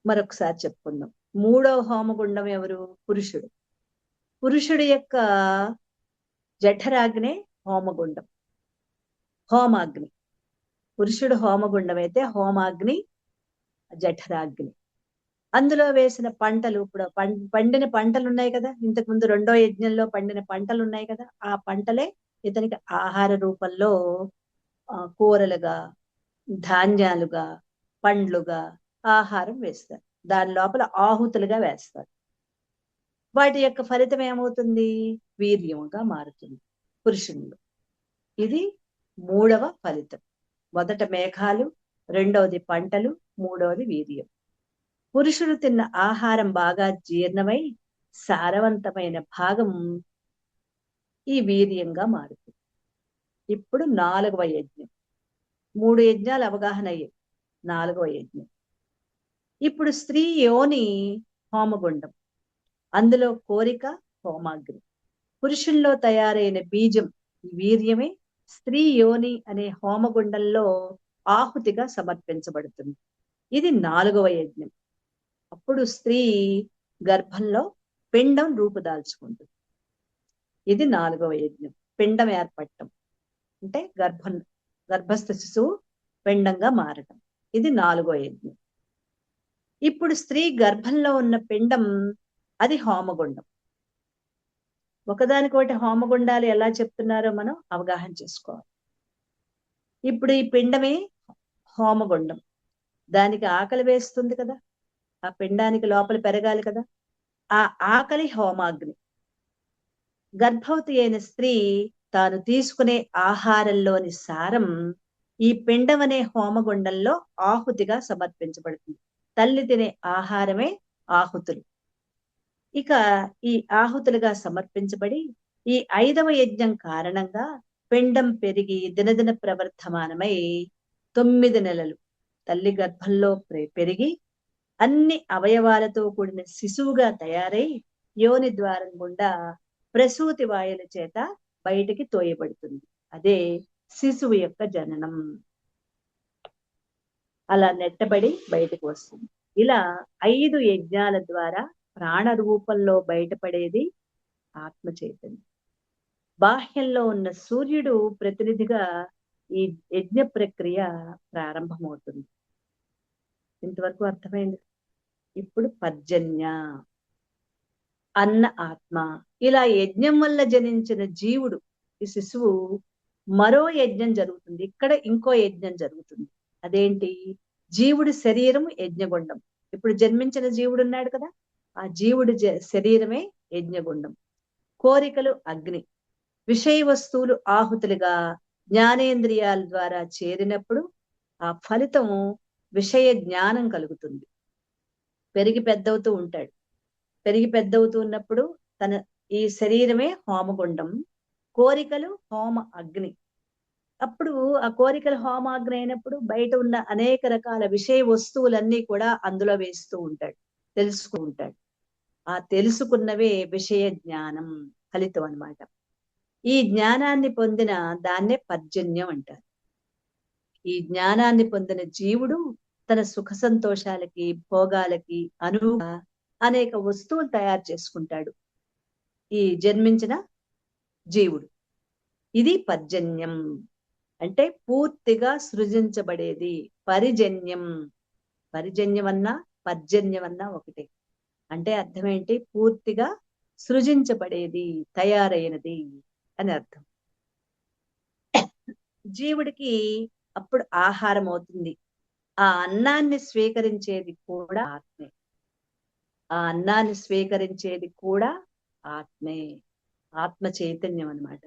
మరొకసారి చెప్పుకుందాం. మూడవ హోమగుండం ఎవరు? పురుషుడు. పురుషుడి యొక్క జఠరాగ్నే హోమగుండం, హోమాగ్ని. పురుషుడు హోమగుండం అయితే హోమాగ్ని జఠరాగ్ని. అందులో వేసిన పంటలు, ఇప్పుడు పండిన పంటలు ఉన్నాయి కదా, ఇంతకు ముందు రెండో యజ్ఞంలో పండిన పంటలు ఉన్నాయి కదా, ఆ పంటలే ఇతనికి ఆహార రూపంలో కూరలుగా, ధాన్యాలుగా, పండ్లుగా ఆహారం వేస్తారు. దాని లోపల ఆహుతులుగా వేస్తారు. వాటి యొక్క ఫలితం ఏమవుతుంది? వీర్యముగా మారుతుంది పురుషునిలో. ఇది మూడవ ఫలితం. మొదట మేఘాలు, రెండవది పంటలు, మూడవది వీర్యం. పురుషుడు తిన్న ఆహారం బాగా జీర్ణమై సారవంతమైన భాగం ఈ వీర్యంగా మారుతుంది. ఇప్పుడు 4వ యజ్ఞం. 3 యజ్ఞాలు అవగాహన అయ్యాయి. 4వ యజ్ఞం. ఇప్పుడు స్త్రీ యోని హోమగుండం, అందులో కోరిక హోమాగ్ని. పురుషుల్లో తయారైన బీజం వీర్యమే స్త్రీ యోని అనే హోమగుండంలో ఆహుతిగా సమర్పించబడుతుంది. ఇది 4వ యజ్ఞం. అప్పుడు స్త్రీ గర్భంలో పిండం రూపుదాల్చుకుంటుంది. ఇది 4వ యజ్ఞం. పిండం ఏర్పడటం అంటే గర్భస్థ శిశువు పిండంగా మారటం. ఇది 4వ యజ్ఞం. ఇప్పుడు స్త్రీ గర్భంలో ఉన్న పిండం అది హోమగుండం. ఒకదానికొకటి హోమగుండాలు ఎలా చెప్తున్నారో మనం అవగాహన చేసుకోవాలి. ఇప్పుడు ఈ పిండమే హోమగుండం. దానికి ఆకలి వేస్తుంది కదా, ఆ పిండానికి లోపల పెరగాలి కదా, ఆ ఆకలి హోమాగ్ని. గర్భవతి అయిన స్త్రీ తాను తీసుకునే ఆహారంలోని సారం ఈ పిండం అనే హోమగుండంలో ఆహుతిగా సమర్పించబడుతుంది. తల్లి తినే ఆహారమే ఆహుతులు. ఇక ఈ ఆహుతులుగా సమర్పించబడి ఈ 5వ యజ్ఞం కారణంగా పిండం పెరిగి దినదిన ప్రవర్ధమానమై 9 నెలలు తల్లి గర్భంలో పెరిగి అన్ని అవయవాలతో కూడిన శిశువుగా తయారై యోని ద్వారం గుండా ప్రసూతి వాయుల చేత బయటికి తోయబడుతుంది. అదే శిశువు యొక్క జననం. అలా నెట్టబడి బయటకు వస్తుంది. ఇలా 5 యజ్ఞాల ద్వారా ప్రాణ రూపంలో బయటపడేది ఆత్మ చైతన్యం. బాహ్యంలో ఉన్న సూర్యుడు ప్రతినిధిగా ఈ యజ్ఞ ప్రక్రియ ప్రారంభమవుతుంది. ఇంతవరకు అర్థమైంది. ఇప్పుడు పర్జన్య అన్న ఆత్మ. ఇలా యజ్ఞం వల్ల జనించిన జీవుడు, ఈ శిశువు, మరో యజ్ఞం జరుగుతుంది. ఇక్కడ ఇంకో యజ్ఞం జరుగుతుంది. అదేంటి? జీవుడి శరీరం యజ్ఞగుండం. ఇప్పుడు జన్మించిన జీవుడు ఉన్నాడు కదా, ఆ జీవుడి శరీరమే యజ్ఞగుండం. కోరికలు అగ్ని, విషయ వస్తువులు ఆహుతులుగా జ్ఞానేంద్రియాల ద్వారా చేరినప్పుడు ఆ ఫలితం విషయ జ్ఞానం కలుగుతుంది. పెరిగి పెద్దవుతూ ఉంటాడు. పెరిగి పెద్దవుతూ ఉన్నప్పుడు తన ఈ శరీరమే హోమగుండం, కోరికలు హోమ అగ్ని. అప్పుడు ఆ కోరికలు హోమాగ్ని అయినప్పుడు బయట ఉన్న అనేక రకాల విషయ వస్తువులన్నీ కూడా అందులో వేస్తూ ఉంటాడు, తెలుసుకుంటాడు. ఆ తెలుసుకున్నవే విషయ జ్ఞానం ఫలితం అన్నమాట. ఈ జ్ఞానాన్ని పొందిన దాన్నే పర్జన్యం అంటారు. ఈ జ్ఞానాన్ని పొందిన జీవుడు తన సుఖ సంతోషాలకి, భోగాలకి అనువుగా అనేక వస్తువులు తయారు చేసుకుంటాడు ఈ జన్మించిన జీవుడు. ఇది పర్జన్యం. అంటే పూర్తిగా సృజించబడేది. పరిజన్యం. పరిజన్యం అన్నా పర్జన్యం అన్నా ఒకటే. అంటే అర్థం ఏంటి? పూర్తిగా సృజించబడేది, తయారైనది అని అర్థం. జీవుడికి అప్పుడు ఆహారం అవుతుంది. ఆ అన్నాన్ని స్వీకరించేది కూడా ఆత్మే. ఆ అన్నాన్ని స్వీకరించేది కూడా ఆత్మే. ఆత్మ చైతన్యం అన్నమాట.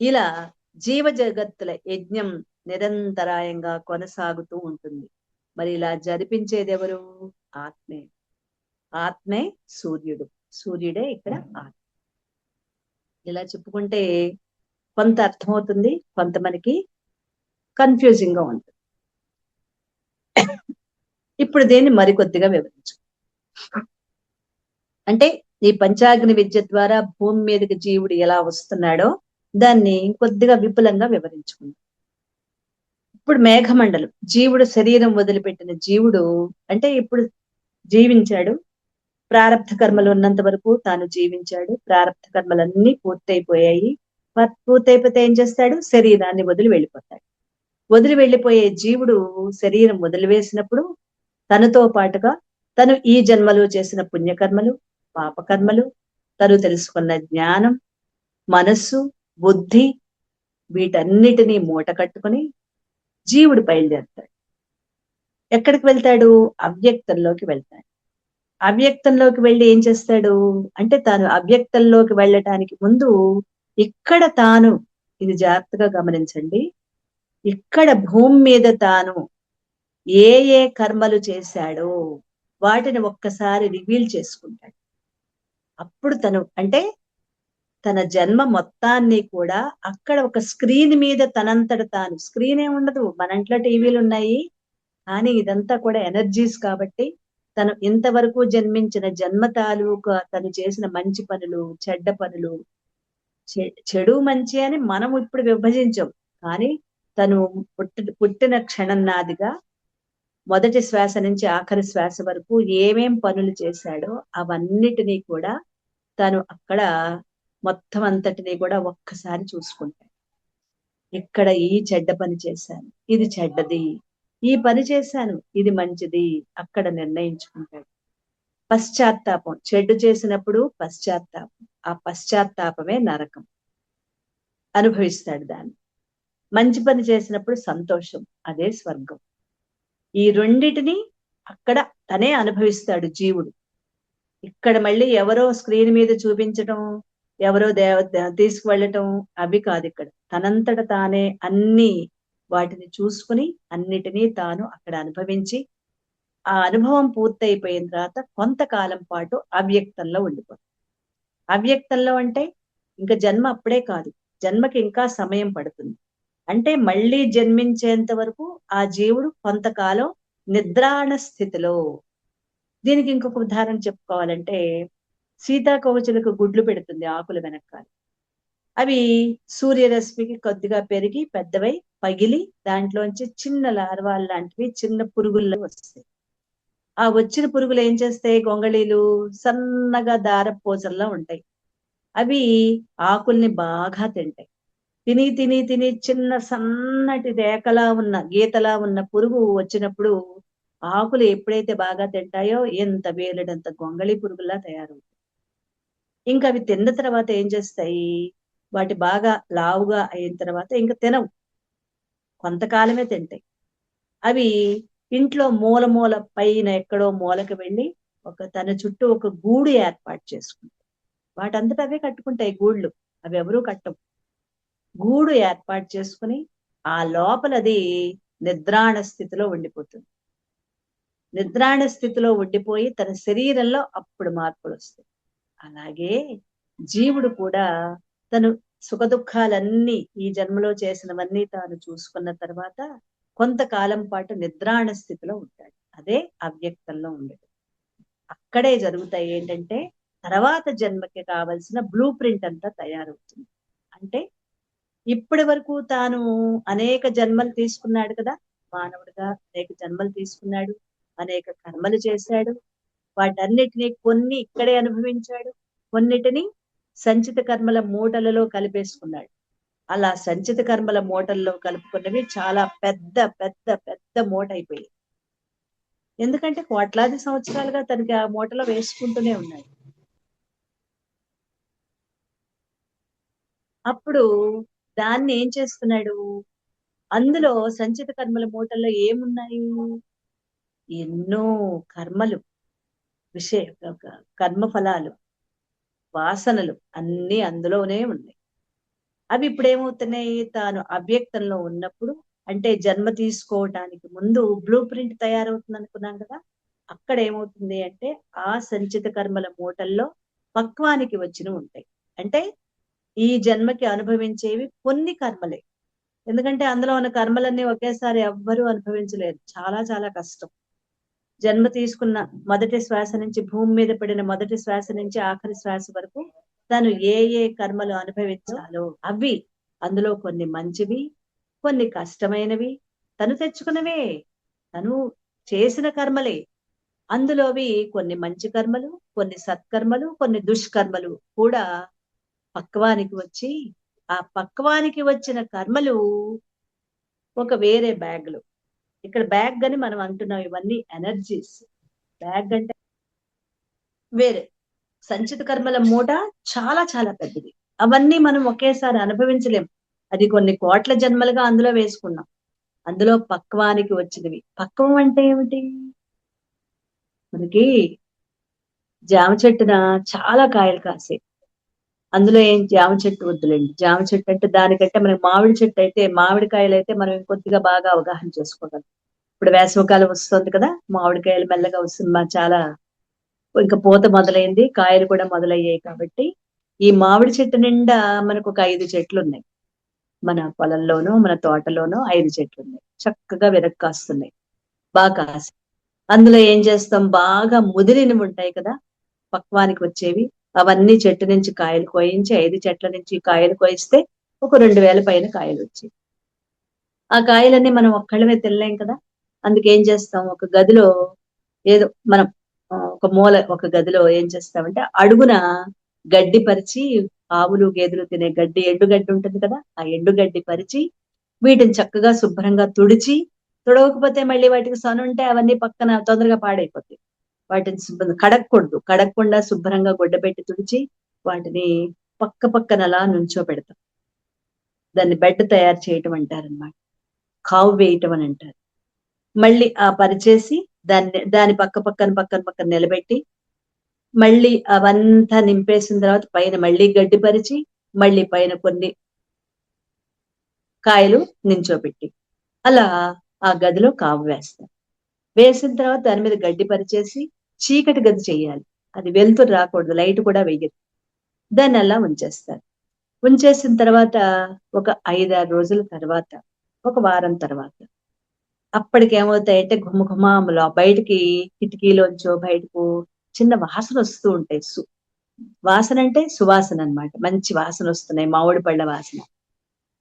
ఇలా జీవ జగత్తుల యజ్ఞం నిరంతరాయంగా కొనసాగుతూ ఉంటుంది. మరి ఇలా జరిపించేది ఎవరు? ఆత్మే. ఆత్మే సూర్యుడు. సూర్యుడే ఇక్కడ ఆత్మ. ఇలా చెప్పుకుంటే కొంత అర్థమవుతుంది, కొంత మనకి కన్ఫ్యూజింగ్ గా ఉంటుంది. ఇప్పుడు దీన్ని మరికొద్దిగా వివరించు. అంటే ఈ పంచాగ్ని విద్య ద్వారా భూమి మీదకి జీవుడు ఎలా వస్తున్నాడో దాన్ని కొద్దిగా విపులంగా వివరించుకుందాం. ఇప్పుడు మేఘమండలం, జీవుడు శరీరం వదిలిపెట్టిన జీవుడు అంటే ఇప్పుడు జీవించాడు, ప్రారబ్ధ కర్మలు ఉన్నంత వరకు తాను జీవించాడు. ప్రారబ్ధ కర్మలన్నీ పూర్తయిపోయాయి. పూర్తయిపోతే ఏం చేస్తాడు? శరీరాన్ని వదిలి వెళ్ళిపోతాడు. వదిలి వెళ్ళిపోయే జీవుడు శరీరం వదిలివేసినప్పుడు తనతో పాటుగా తను ఈ జన్మలో చేసిన పుణ్యకర్మలు, పాపకర్మలు, తను తెలుసుకున్న జ్ఞానం, మనస్సు, బుద్ధి వీటన్నిటినీ మూట కట్టుకుని జీవుడు బయలుదేరుతాడు. ఎక్కడికి వెళ్తాడు? అవ్యక్తంలోకి వెళ్తాడు. అవ్యక్తంలోకి వెళ్ళి ఏం చేస్తాడు అంటే, తాను అవ్యక్తంలోకి వెళ్ళటానికి ముందు ఇక్కడ తాను, ఇది జాగ్రత్తగా గమనించండి, ఇక్కడ భూమి మీద తాను ఏ ఏ కర్మలు చేశాడో వాటిని ఒక్కసారి రివీల్ చేసుకుంటాడు. అప్పుడు తను అంటే తన జన్మ మొత్తాన్ని కూడా అక్కడ ఒక స్క్రీన్ మీద తనంతట తాను, స్క్రీన్ ఏ ఉండదు, మన ఇంట్లో టీవీలు ఉన్నాయి, కానీ ఇదంతా కూడా ఎనర్జీస్ కాబట్టి తను ఇంతవరకు జన్మించిన జన్మ తాలూకా తను చేసిన మంచి పనులు, చెడ్డ పనులు, చెడు మంచి అని మనం ఇప్పుడు విభజించం, కానీ తను పుట్టిన క్షణం నాదిగా మొదటి శ్వాస నుంచి ఆఖరి శ్వాస వరకు ఏమేం పనులు చేశాడో అవన్నిటినీ కూడా తను అక్కడ మొత్తం అంతటినీ కూడా ఒక్కసారి చూసుకుంటాడు. ఇక్కడ ఈ చెడ్డ పని చేశాను, ఇది చెడ్డది, ఈ పని చేశాను, ఇది మంచిది, అక్కడ నిర్ణయించుకుంటాడు. పశ్చాత్తాపం, చెడ్డు చేసినప్పుడు పశ్చాత్తాపం, ఆ పశ్చాత్తాపమే నరకం, అనుభవిస్తాడు దాన్ని. మంచి పని చేసినప్పుడు సంతోషం, అదే స్వర్గం. ఈ రెండిటిని అక్కడ తనే అనుభవిస్తాడు జీవుడు. ఇక్కడ మళ్ళీ ఎవరో స్క్రీన్ మీద చూపించటం, ఎవరో తీసుకువెళ్ళటం అవి కాదు. ఇక్కడ తనంతట తానే అన్ని వాటిని చూసుకుని అన్నిటినీ తాను అక్కడ అనుభవించి, ఆ అనుభవం పూర్తయిపోయిన తర్వాత కొంతకాలం పాటు అవ్యక్తంలో ఉండిపోతుంది. అవ్యక్తంలో అంటే ఇంకా జన్మ అప్పుడే కాదు, జన్మకి ఇంకా సమయం పడుతుంది. అంటే మళ్ళీ జన్మించేంత వరకు ఆ జీవుడు కొంతకాలం నిద్రాణ స్థితిలో. దీనికి ఇంకొక ఉదాహరణ చెప్పుకోవాలంటే, సీతాకోవచులకు గుడ్లు పెడుతుంది ఆకుల వెనకాల. అవి సూర్యరశ్మికి కొద్దిగా పెరిగి పెద్దవై పగిలి దాంట్లోంచి చిన్న లార్వాలు లాంటివి, చిన్న పురుగుల్లో వస్తాయి. ఆ వచ్చిన పురుగులు ఏం చేస్తాయి? గొంగళీలు సన్నగా దారపోచల్లా ఉంటాయి. అవి ఆకుల్ని బాగా తింటాయి. తిని తిని తిని చిన్న సన్నటి రేఖలా ఉన్న, గీతలా ఉన్న పురుగు వచ్చినప్పుడు ఆకులు ఎప్పుడైతే బాగా తింటాయో ఎంత వేలడంత గొంగళి పురుగులా తయారవుతాయి. ఇంకా అవి తిన్న తర్వాత ఏం చేస్తాయి? వాటి బాగా లావుగా అయిన తర్వాత ఇంకా తినవు, కొంతకాలమే తింటాయి. అవి ఇంట్లో మూల మూల పైన ఎక్కడో మూలకి వెళ్ళి తన చుట్టూ ఒక గూడు ఏర్పాటు చేసుకుంటాయి. వాటంతట అవే కట్టుకుంటాయి గూళ్ళు, అవి ఎవరూ కట్టవు. గూడు ఏర్పాటు చేసుకుని ఆ లోపలది నిద్రాణ స్థితిలో ఉండిపోతుంది. నిద్రాణ స్థితిలో ఉండిపోయి తన శరీరంలో అప్పుడు మార్పులు వస్తాయి. అలాగే జీవుడు కూడా తను సుఖదుఖాలన్నీ ఈ జన్మలో చేసినవన్నీ తాను చూసుకున్న తర్వాత కొంతకాలం పాటు నిద్రాణ స్థితిలో ఉంటాడు. అదే అవ్యక్తంలో ఉండేది. అక్కడే జరుగుతాయి ఏంటంటే, తర్వాత జన్మకి కావలసిన బ్లూ ప్రింట్ అంతా తయారవుతుంది. అంటే ఇప్పటి వరకు తాను అనేక జన్మలు తీసుకున్నాడు కదా, మానవుడిగా అనేక జన్మలు తీసుకున్నాడు, అనేక కర్మలు చేశాడు. వాటన్నిటినీ కొన్ని ఇక్కడే అనుభవించాడు, కొన్నిటిని సంచిత కర్మల మూటలలో కలిపేసుకున్నాడు. అలా సంచిత కర్మల మూటల్లో కలుపుకున్నవి చాలా పెద్ద పెద్ద పెద్ద మూట అయిపోయాయి. ఎందుకంటే కోట్లాది సంవత్సరాలుగా తనకి ఆ మూటలో వేసుకుంటూనే ఉన్నాడు. అప్పుడు దాన్ని ఏం చేస్తున్నాడు? అందులో సంచిత కర్మల మూటల్లో ఏమున్నాయి? ఎన్నో కర్మలు, కర్మ ఫలాలు, వాసనలు అన్ని అందులోనే ఉన్నాయి. అవి ఇప్పుడు ఏమవుతున్నాయి? తాను అవ్యక్తంలో ఉన్నప్పుడు, అంటే జన్మ తీసుకోవటానికి ముందు బ్లూ ప్రింట్ తయారవుతుంది అనుకున్నాం కదా, అక్కడ ఏమవుతుంది అంటే ఆ సంచిత కర్మల మూటల్లో పక్వానికి వచ్చినవి ఉంటాయి. అంటే ఈ జన్మకి అనుభవించేవి కొన్ని కర్మలే. ఎందుకంటే అందులో ఉన్న కర్మలన్నీ ఒకేసారి ఎవ్వరూ అనుభవించలేరు, చాలా చాలా కష్టం. జన్మ తీసుకున్న మొదటి శ్వాస నుంచి, భూమి మీద పడిన మొదటి శ్వాస నుంచి ఆఖరి శ్వాస వరకు తను ఏ ఏ కర్మలు అనుభవించాలో అవి, అందులో కొన్ని మంచివి, కొన్ని కష్టమైనవి, తను తెచ్చుకున్నవే, తను చేసిన కర్మలే. అందులోవి కొన్ని మంచి కర్మలు, కొన్ని సత్కర్మలు, కొన్ని దుష్కర్మలు కూడా పక్వానికి వచ్చి, ఆ పక్వానికి వచ్చిన కర్మలు ఒక వేరే బ్యాగ్లు. ఇక్కడ బ్యాగ్ అని మనం అంటున్నాం, ఇవన్నీ ఎనర్జీస్. బ్యాగ్ అంటే వేరే. సంచిత కర్మల మూట చాలా చాలా పెద్దది. అవన్నీ మనం ఒకేసారి అనుభవించలేం. అది కొన్ని కోట్ల జన్మలుగా అందులో వేసుకున్నాం. అందులో పక్వానికి వచ్చినవి. పక్వం అంటే ఏమిటి? మనకి జామ చెట్టున చాలా కాయలు కాసాయి. అందులో ఏం జామ చెట్టు వద్దులేండి. జామ చెట్టు అంటే దానికంటే మనకి మామిడి చెట్టు అయితే, మామిడికాయలు అయితే మనం ఇంకొద్దిగా బాగా అవగాహన చేసుకోగలం. ఇప్పుడు వేసవికాలం వస్తుంది కదా, మామిడికాయలు మెల్లగా వస్తుంది. చాలా ఇంకా పూత మొదలైంది, కాయలు కూడా మొదలయ్యాయి. కాబట్టి ఈ మామిడి చెట్టు నిండా మనకు ఒక 5 చెట్లు ఉన్నాయి. మన పొలంలోనూ మన తోటలోనూ 5 చెట్లు ఉన్నాయి. చక్కగా వెనక్కి కాస్తున్నాయి, బాగా కాసి. అందులో ఏం చేస్తాం, బాగా ముదిరినవి ఉంటాయి కదా, పక్వానికి వచ్చేవి. అవన్నీ చెట్టు నుంచి కాయలు కోయించి, 5 చెట్ల నుంచి కాయలు కోయిస్తే ఒక 2000 పైన కాయలు వచ్చాయి. ఆ కాయలన్నీ మనం ఒక్కళ్ళమే తినలేం కదా. అందుకేం చేస్తాం, ఒక గదిలో ఏదో మనం ఒక మూల, ఒక గదిలో ఏం చేస్తామంటే అడుగున గడ్డి పరిచి, ఆవులు గేదెలు తినే గడ్డి, ఎండుగడ్డి ఉంటుంది కదా, ఆ ఎండుగడ్డి పరిచి వీటిని చక్కగా శుభ్రంగా తుడిచి, తుడవకపోతే మళ్ళీ వాటికి సనుంటే అవన్నీ పక్కన తొందరగా పాడైపోతాయి. వాటిని శుభ్రంగా కడగకూడదు. కడగకుండా శుభ్రంగా గుడ్డపెట్టి తుడిచి వాటిని పక్క పక్కన అలా నుంచోబెడతాం. దాన్ని బెడ్ తయారు చేయటం అంటారనమాట. కావు వేయటం అని అంటారు. మళ్ళీ ఆ పరిచేసి దాని పక్క పక్కన పక్కన పక్కన నిలబెట్టి, మళ్ళీ అవంతా నింపేసిన తర్వాత పైన మళ్ళీ గడ్డి పరిచి, మళ్ళీ పైన కొన్ని కాయలు నించోబెట్టి, అలా ఆ గదిలో కావు వేస్తారు. వేసిన తర్వాత దాని మీద గడ్డి పరిచేసి చీకటి గది చెయ్యాలి. అది వెలుతురు రాకూడదు, లైట్ కూడా వెయ్యరు. దాన్ని అలా ఉంచేస్తారు. ఉంచేసిన తర్వాత ఒక 5-6 రోజుల తర్వాత, ఒక వారం తర్వాత అప్పటికి ఏమవుతాయంటే ఘుమఘుమాములు బయటికి, కిటికీలోంచో బయటకు చిన్న వాసన వస్తూ ఉంటాయి. వాసన అంటే సువాసన అన్నమాట. మంచి వాసన వస్తున్నాయి, మామిడి పళ్ళ వాసన.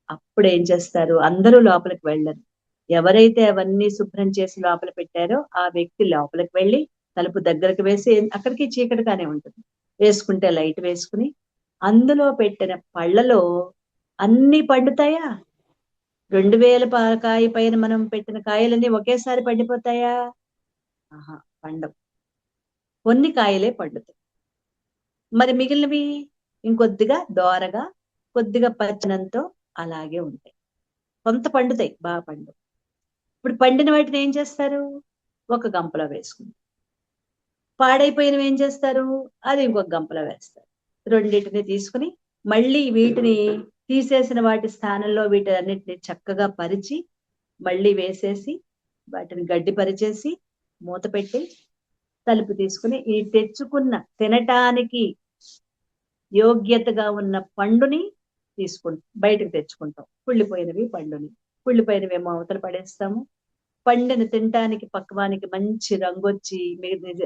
అప్పుడు ఏం చేస్తారు, అందరూ లోపలికి వెళ్ళరు. ఎవరైతే అవన్నీ శుభ్రం చేసి లోపల పెట్టారో ఆ వ్యక్తి లోపలికి వెళ్ళి తలుపు దగ్గరకు వేసి, అక్కడికి చీకటిగానే ఉంటుంది, వేసుకుంటే లైట్ వేసుకుని, అందులో పెట్టిన పళ్ళలో అన్ని పండుతాయా? 2000 కాయ పైన మనం పెట్టిన కాయలన్నీ ఒకేసారి పండిపోతాయా? ఆహా, పండవు. కొన్ని కాయలే పండుతాయి. మరి మిగిలినవి ఇంకొద్దిగా దోరగా, కొద్దిగా పచ్చనంతో అలాగే ఉంటాయి. కొంత పండుతాయి, బాగా పండు. ఇప్పుడు పండిన వాటిని ఏం చేస్తారు, ఒక గంపలో వేసుకుంటారు. పాడైపోయినవి ఏం చేస్తారు, అది ఇంకొక గంపలో వేస్తారు. రెండింటిని తీసుకుని మళ్ళీ వీటిని తీసేసిన వాటి స్థానంలో వీటన్నిటిని చక్కగా పరిచి మళ్ళీ వేసేసి, వాటిని గడ్డి పరిచేసి మూత పెట్టి తలుపు తీసుకుని, ఈ తెచ్చుకున్న తినటానికి యోగ్యతగా ఉన్న పండుని బయటకు తెచ్చుకుంటాం. కుళ్ళిపోయినవి పండుని, కుళ్ళిపోయినవేమో అవతల పడేస్తాము. పండుని తినటానికి పక్వానికి మంచి రంగొచ్చి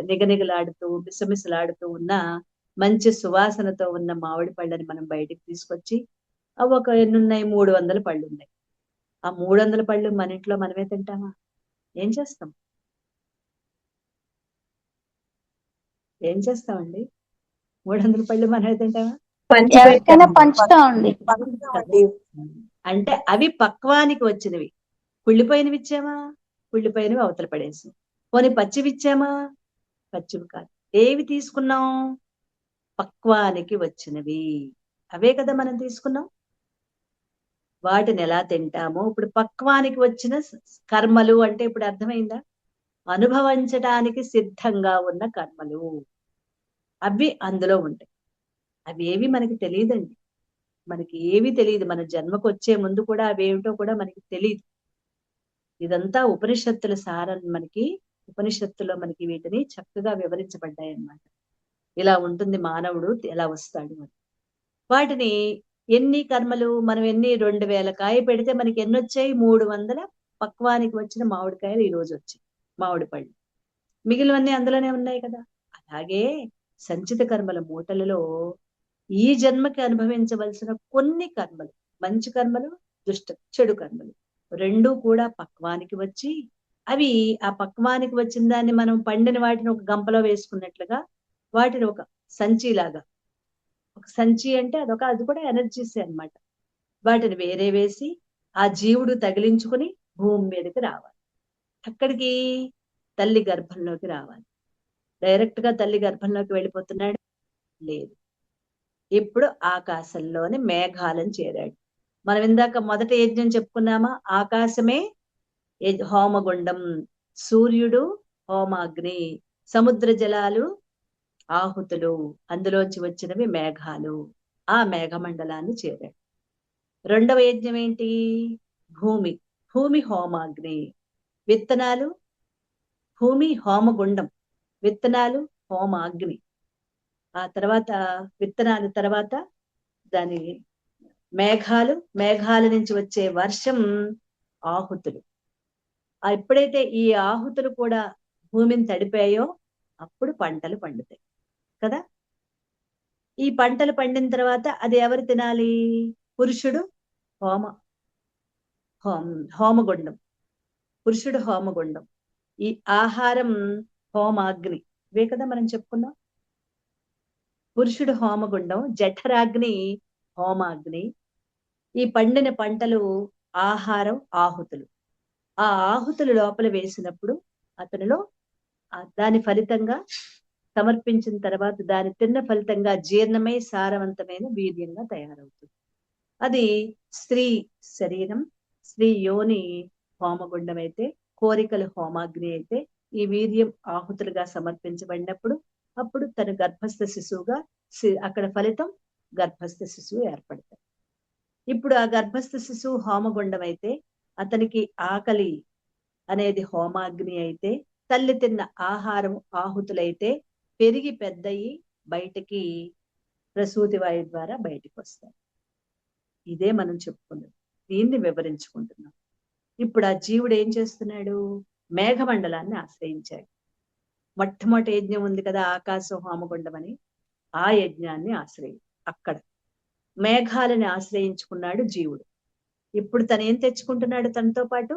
నిగనిగలాడుతూ మిసమిసలాడుతూ ఉన్న మంచి సువాసనతో ఉన్న మామిడి పళ్ళని మనం బయటికి తీసుకొచ్చి, అవి ఒక ఎన్నున్నాయి, 300 పళ్ళు ఉన్నాయి. ఆ 300 పళ్ళు మన ఇంట్లో మనమే తింటామా? ఏం చేస్తాం? ఏం చేస్తామండి? 300 పళ్ళు మనమే తింటామా? ఎవరికైనా పంచుతామండి. అంటే అవి పక్వానికి వచ్చినవి. కుళ్ళిపోయినవి ఇచ్చామా? కుళ్ళిపోయినవి అవతల పడేసాం. పోనీ పచ్చివి ఇచ్చామా? పచ్చివి కాదు. ఏవి తీసుకున్నాం? పక్వానికి వచ్చినవి. అవే కదా మనం తీసుకున్నాం. వాటిని ఎలా తింటామో, ఇప్పుడు పక్వానికి వచ్చిన కర్మలు అంటే ఇప్పుడు అర్థమైందా? అనుభవించడానికి సిద్ధంగా ఉన్న కర్మలు అవి అందులో ఉంటాయి. అవి ఏవి మనకి తెలియదండి. మనకి ఏవి తెలియదు. మన జన్మకు వచ్చే ముందు కూడా అవేమిటో కూడా మనకి తెలియదు. ఇదంతా ఉపనిషత్తుల సారం. ఉపనిషత్తులో మనకి వీటిని చక్కగా వివరించబడ్డాయి అన్నమాట. ఇలా ఉంటుంది మానవుడు, ఎలా వస్తాడు అని. వాటిని ఎన్ని కర్మలు, మనం 2000 కాయ పెడితే మనకి ఎన్ని వచ్చాయి? 300 పక్వానికి వచ్చిన మామిడికాయలు ఈ రోజు వచ్చాయి, మామిడి పళ్ళు. మిగిలినవన్నీ అందులోనే ఉన్నాయి కదా. అలాగే సంచిత కర్మల మూటలలో ఈ జన్మకి అనుభవించవలసిన కొన్ని కర్మలు, మంచి కర్మలు, చెడు కర్మలు, రెండూ కూడా పక్వానికి వచ్చి అవి ఆ పక్వానికి వచ్చిన దాన్ని మనం పండిన వాటిని ఒక గంపలో వేసుకున్నట్లుగా వాటిని ఒక సంచిలాగా, ఒక సంచి అంటే అది కూడా ఎనర్జీసే అన్నమాట. వాటిని వేరే వేసి ఆ జీవుడు తగిలించుకుని భూమి మీదకి రావాలి. అక్కడికి తల్లి గర్భంలోకి రావాలి. డైరెక్ట్ గా తల్లి గర్భంలోకి వెళ్ళిపోతున్నాడు? లేదు. ఇప్పుడు ఆకాశంలోని మేఘాలను చేరాడు. మనం ఇందాక మొదటి యజ్ఞం చెప్పుకున్నామా? ఆకాశమే హోమగుండం, సూర్యుడు హోమాగ్ని, సముద్ర జలాలు ఆహుతులు, అందులోంచి వచ్చినవి మేఘాలు. ఆ మేఘమండలాన్ని చేరాడు. రెండవ యజ్ఞం ఏంటి? భూమి, భూమి హోమాగ్ని, విత్తనాలు భూమి హోమగుండం, విత్తనాలు హోమాగ్ని. ఆ తర్వాత విత్తనాల తర్వాత దాని మేఘాలు, మేఘాల నుంచి వచ్చే వర్షం ఆహుతులు. ఎప్పుడైతే ఈ ఆహుతులు కూడా భూమిని తడిపాయో అప్పుడు పంటలు పండుతాయి కదా. ఈ పంటలు పండిన తర్వాత అది ఎవరు తినాలి? పురుషుడు హోమగుండం, పురుషుడు హోమగుండం. ఈ ఆహారం హోమాగ్ని, ఇవే కదా మనం చెప్పుకున్నాం. పురుషుడు హోమగుండం, జఠరాగ్ని హోమాగ్ని. ఈ పండిన పంటలు ఆహారం ఆహుతులు. ఆ ఆహుతులు లోపల వేసినప్పుడు అతనిలో దాని ఫలితంగా సమర్పించిన తర్వాత దాని తిన్న ఫలితంగా జీర్ణమై సారవంతమైన వీర్యంగా తయారవుతుంది. అది స్త్రీ శరీరం, స్త్రీ యోని హోమగుండం అయితే, కోరికలు హోమాగ్ని అయితే, ఈ వీర్యం ఆహుతులుగా సమర్పించబడినప్పుడు అప్పుడు తను గర్భస్థ శిశువుగా అక్కడ ఫలితం గర్భస్థ శిశువు ఏర్పడతాడు. ఇప్పుడు ఆ గర్భస్థ శిశువు హోమగుండం అయితే అతనికి ఆకలి అనేది హోమాగ్ని అయితే, తల్లి తిన్న ఆహారం ఆహుతులైతే పెరిగి పెద్దయి బయటికి ప్రసూతి వాయు ద్వారా బయటికి వస్తాయి. ఇదే మనం చెప్పుకున్నాం, దీన్ని వివరించుకుంటున్నాం. ఇప్పుడు ఆ జీవుడు ఏం చేస్తున్నాడు? మేఘమండలాన్ని ఆశ్రయించాడు. మొట్టమొదటి యజ్ఞం ఉంది కదా, ఆకాశం హోమగుండం అని, ఆ యజ్ఞాన్ని అక్కడ మేఘాలని ఆశ్రయించుకున్నాడు జీవుడు. ఇప్పుడు తను ఏం తెచ్చుకుంటున్నాడు? తనతో పాటు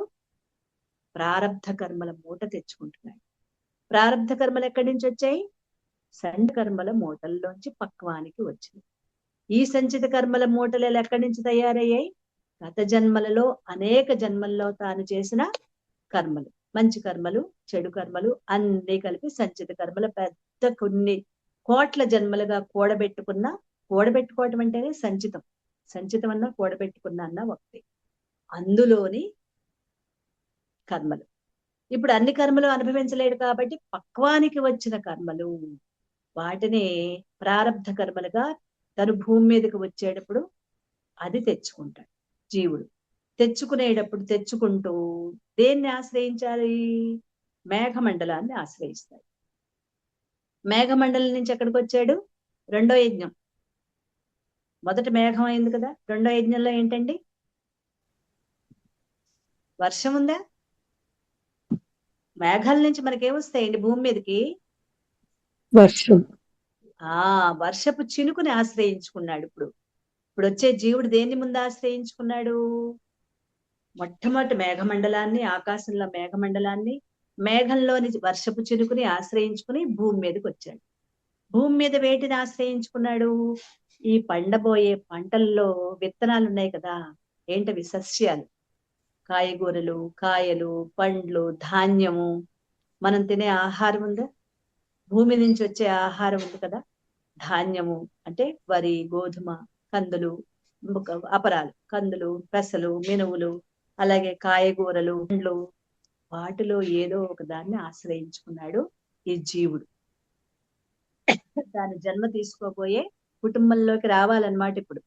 ప్రారబ్ధ కర్మల మూట తెచ్చుకుంటున్నాడు. ప్రారబ్ధ కర్మలు ఎక్కడి నుంచి వచ్చాయి? సంచిత కర్మల మూటల్లోంచి పక్వానికి వచ్చింది. ఈ సంచిత కర్మల మూటలు ఎక్కడి నుంచి తయారయ్యాయి? గత జన్మలలో, అనేక జన్మల్లో తాను చేసిన కర్మలు, మంచి కర్మలు, చెడు కర్మలు అన్ని కలిపి సంచిత కర్మల పెద్ద కొన్ని కోట్ల జన్మలుగా కూడబెట్టుకోవటం అంటేనే సంచితం. సంచితం అన్నా కూడబెట్టుకున్న అన్న ఒకటి. అందులోని కర్మలు. ఇప్పుడు అన్ని కర్మలు అనుభవించలేడు కాబట్టి పక్వానికి వచ్చిన కర్మలు, వాటిని ప్రారబ్ధ కర్మలుగా తను భూమి మీదకి వచ్చేటప్పుడు అది తెచ్చుకుంటాడు జీవుడు. తెచ్చుకునేటప్పుడు తెచ్చుకుంటూ దేన్ని ఆశ్రయించాలి? మేఘమండలాన్ని ఆశ్రయిస్తాడు. మేఘమండలం నుంచి ఎక్కడికి వచ్చాడు? రెండో యజ్ఞం. మొదటి మేఘం అయింది కదా, రెండో యజ్ఞంలో ఏంటండి? వర్షం ఉందా? మేఘాల నుంచి మనకేమొస్తాయండి భూమి మీదకి? వర్షం. వర్షపు చినుకుని ఆశ్రయించుకున్నాడు. ఇప్పుడు వచ్చే జీవుడు దేన్ని ముందు ఆశ్రయించుకున్నాడు? మొట్టమొదటి మేఘమండలాన్ని, ఆకాశంలో మేఘమండలాన్ని, మేఘంలోని వర్షపు చినుకుని ఆశ్రయించుకుని భూమి మీదకి వచ్చాడు. భూమి మీద వేటిని ఆశ్రయించుకున్నాడు? ఈ పండబోయే పంటల్లో విత్తనాలు ఉన్నాయి కదా, ఏంటవి? సస్యాలు, కాయగూరలు, కాయలు, పండ్లు, ధాన్యము. మనం తినే ఆహారం ఉందా? భూమి నుంచి వచ్చే ఆహారం ఉంది కదా, ధాన్యము అంటే వరి, గోధుమ, కందులు, అపరాలు, కందులు, పెసలు, మినువులు, అలాగే కాయగూరలు, పండ్లు. వాటిలో ఏదో ఒక దాన్ని ఆశ్రయించుకున్నాడు ఈ జీవుడు. దాని జన్మ తీసుకోబోయే కుటుంబంలోకి రావాలన్నమాట. ఇప్పుడు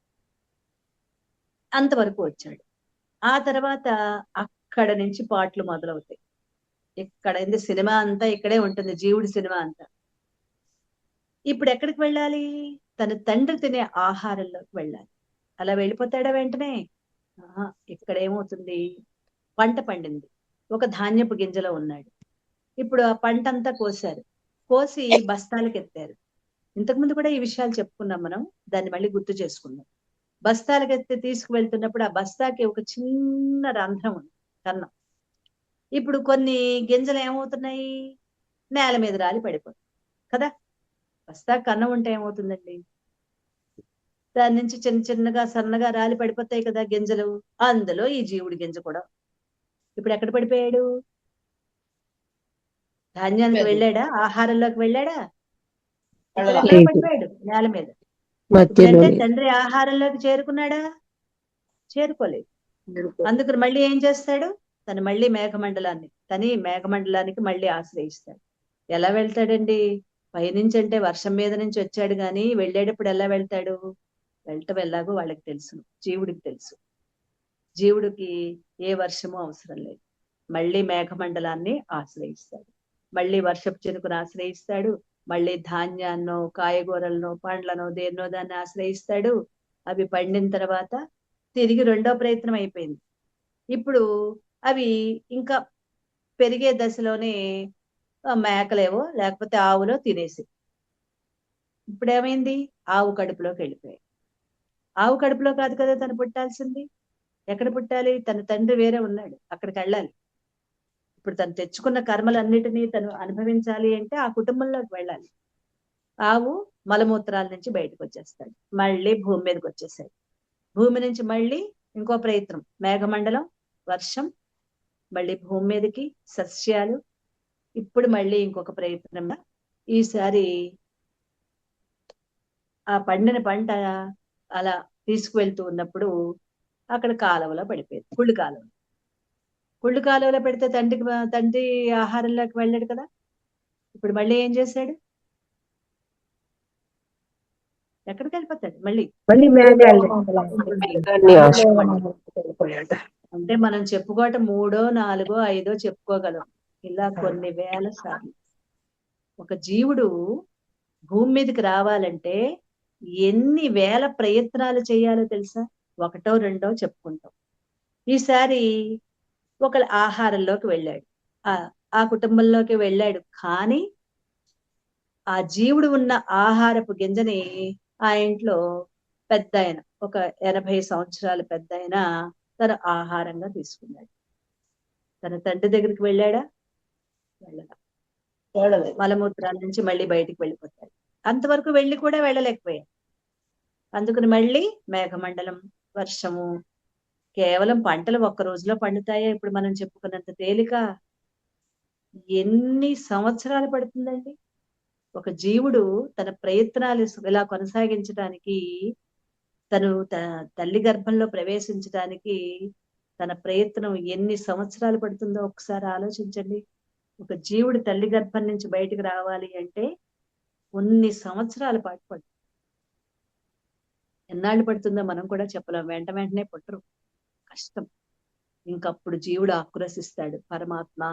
అంతవరకు వచ్చాడు. ఆ తర్వాత అక్కడ నుంచి పాటలు మొదలవుతాయి. ఇక్కడ సినిమా అంతా ఇక్కడే ఉంటుంది, జీవుడి సినిమా అంతా. ఇప్పుడు ఎక్కడికి వెళ్ళాలి? తన తండ్రి తినే ఆహారంలోకి వెళ్ళాలి. అలా వెళ్ళిపోతాడా వెంటనే? ఇక్కడేమవుతుంది? పంట పండింది, ఒక ధాన్యపు గింజలో ఉన్నాడు. ఇప్పుడు ఆ పంట అంతా కోసి బస్తాలకు ఎత్తారు. ఇంతకుముందు కూడా ఈ విషయాలు చెప్పుకున్నాం మనం, దాన్ని మళ్ళీ గుర్తు చేసుకుందాం. బస్తాలకు ఎత్తి తీసుకువెళ్తున్నప్పుడు ఆ బస్తాకి ఒక చిన్న రంధ్రం ఉంది, కన్నం. ఇప్పుడు కొన్ని గింజలు ఏమవుతున్నాయి, నేల మీద రాలి పడిపోతాయి కదా. వస్తా కన్నం ఉంటే ఏమవుతుందండి, దాని నుంచి చిన్న చిన్నగా సన్నగా రాలి పడిపోతాయి కదా గింజలు. అందులో ఈ జీవుడి గింజ కూడా. ఇప్పుడు ఎక్కడ పడిపోయాడు, ధాన్యానికి వెళ్ళాడా, ఆహారంలోకి వెళ్ళాడా, ఇక్కడ ఎక్కడ లేదు. పడిపోయాడు, నేల మీద. ఇప్పుడంటే మధ్యలోనే తండ్రి ఆహారంలోకి చేరుకున్నాడా, చేరుకోలేదు. అందుకని మళ్ళీ ఏం చేస్తాడు, తను మళ్ళీ మేఘమండలానికి మళ్ళీ ఆశ్రయిస్తాడు. ఎలా వెళ్తాడండి, పైనుంచి అంటే వర్షం మీద నుంచి వచ్చాడు గాని వెళ్ళేటప్పుడు ఎలా వెళ్తాడు, వెళ్ళటం ఎలాగో వాళ్ళకి తెలుసు, జీవుడికి తెలుసు. జీవుడికి ఏ వర్షము అవసరం లేదు. మళ్ళీ మేఘమండలాన్ని ఆశ్రయిస్తాడు, మళ్ళీ వర్షపు చినుకును ఆశ్రయిస్తాడు, మళ్ళీ ధాన్యాన్నో కాయగూరలను పండ్లను దేన్నో దాన్ని ఆశ్రయిస్తాడు. అవి పండిన తర్వాత తిరిగి రెండో ప్రయత్నం అయిపోయింది. ఇప్పుడు అవి ఇంకా పెరిగే దశలోనే మేకలేవో లేకపోతే ఆవులో తినేసి, ఇప్పుడు ఏమైంది, ఆవు కడుపులోకి వెళ్ళిపోయాయి. ఆవు కడుపులో కాదు కదా తను పుట్టాల్సింది, ఎక్కడ పుట్టాలి, తన తండ్రి వేరే ఉన్నాడు, అక్కడికి వెళ్ళాలి. ఇప్పుడు తను తెచ్చుకున్న కర్మలన్నిటినీ తను అనుభవించాలి అంటే ఆ కుటుంబంలోకి వెళ్ళాలి. ఆవు మలమూత్రాల నుంచి బయటకు వచ్చేస్తాడు, మళ్ళీ భూమి మీదకి వచ్చేసాడు. భూమి నుంచి మళ్ళీ ఇంకో ప్రయత్నం, మేఘమండలం, వర్షం, మళ్ళీ భూమి మీదకి సస్యాలు. ఇప్పుడు మళ్ళీ ఇంకొక ప్రయత్నం, ఈసారి ఆ పండిన పంట అలా తీసుకువెళ్తూ ఉన్నప్పుడు అక్కడ కాలువలో పడిపోయింది, కుళ్ళు కాలువలో పెడితే తండ్రి ఆహారంలోకి వెళ్ళాడు కదా. ఇప్పుడు మళ్ళీ ఏం చేశాడు, ఎక్కడికి వెళ్ళిపోతాడు మళ్ళీ, మేఘాన్ని ఆశ్రయించాడు. అంటే మనం చెప్పుకోవటం 3, 4, 5 చెప్పుకోగలం, ఇలా కొన్ని వేల సార్లు. ఒక జీవుడు భూమి మీదకి రావాలంటే ఎన్ని వేల ప్రయత్నాలు చేయాలో తెలుసా, ఒకటో రెండో చెప్పుకుంటాం. ఈసారి ఒకళ్ళ ఆహారంలోకి వెళ్ళాడు, ఆ ఆ కుటుంబంలోకి వెళ్ళాడు, కానీ ఆ జీవుడు ఉన్న ఆహారపు గింజని ఆ ఇంట్లో పెద్ద ఆయన, ఒక 80 సంవత్సరాల పెద్ద ఆయన తన ఆహారంగా తీసుకున్నాడు. తన తండ్రి దగ్గరికి వెళ్ళాడా, వెళ్ళడా, మలమూత్రాల నుంచి మళ్ళీ బయటికి వెళ్ళిపోతాడు. అంతవరకు వెళ్ళి కూడా వెళ్ళలేకపోయాడు. అందుకని మళ్ళీ మేఘమండలం, వర్షము. కేవలం పంటలు ఒక్క రోజులో పండుతాయా, ఇప్పుడు మనం చెప్పుకున్నంత తేలిక ఎన్ని సంవత్సరాలు పడుతుందండి. ఒక జీవుడు తన ప్రయత్నాలు ఇలా కొనసాగించడానికి, తను తల్లి గర్భంలో ప్రవేశించడానికి తన ప్రయత్నం ఎన్ని సంవత్సరాలు పడుతుందో ఒకసారి ఆలోచించండి. ఒక జీవుడు తల్లి గర్భం నుంచి బయటకు రావాలి అంటే కొన్ని సంవత్సరాల పాటు పడుతుంది. ఎన్నాళ్ళు పడుతుందో మనం కూడా చెప్పలేం, వెంటనే పుట్టరు, కష్టం. ఇంకప్పుడు జీవుడు ఆక్రోశిస్తాడు, పరమాత్మ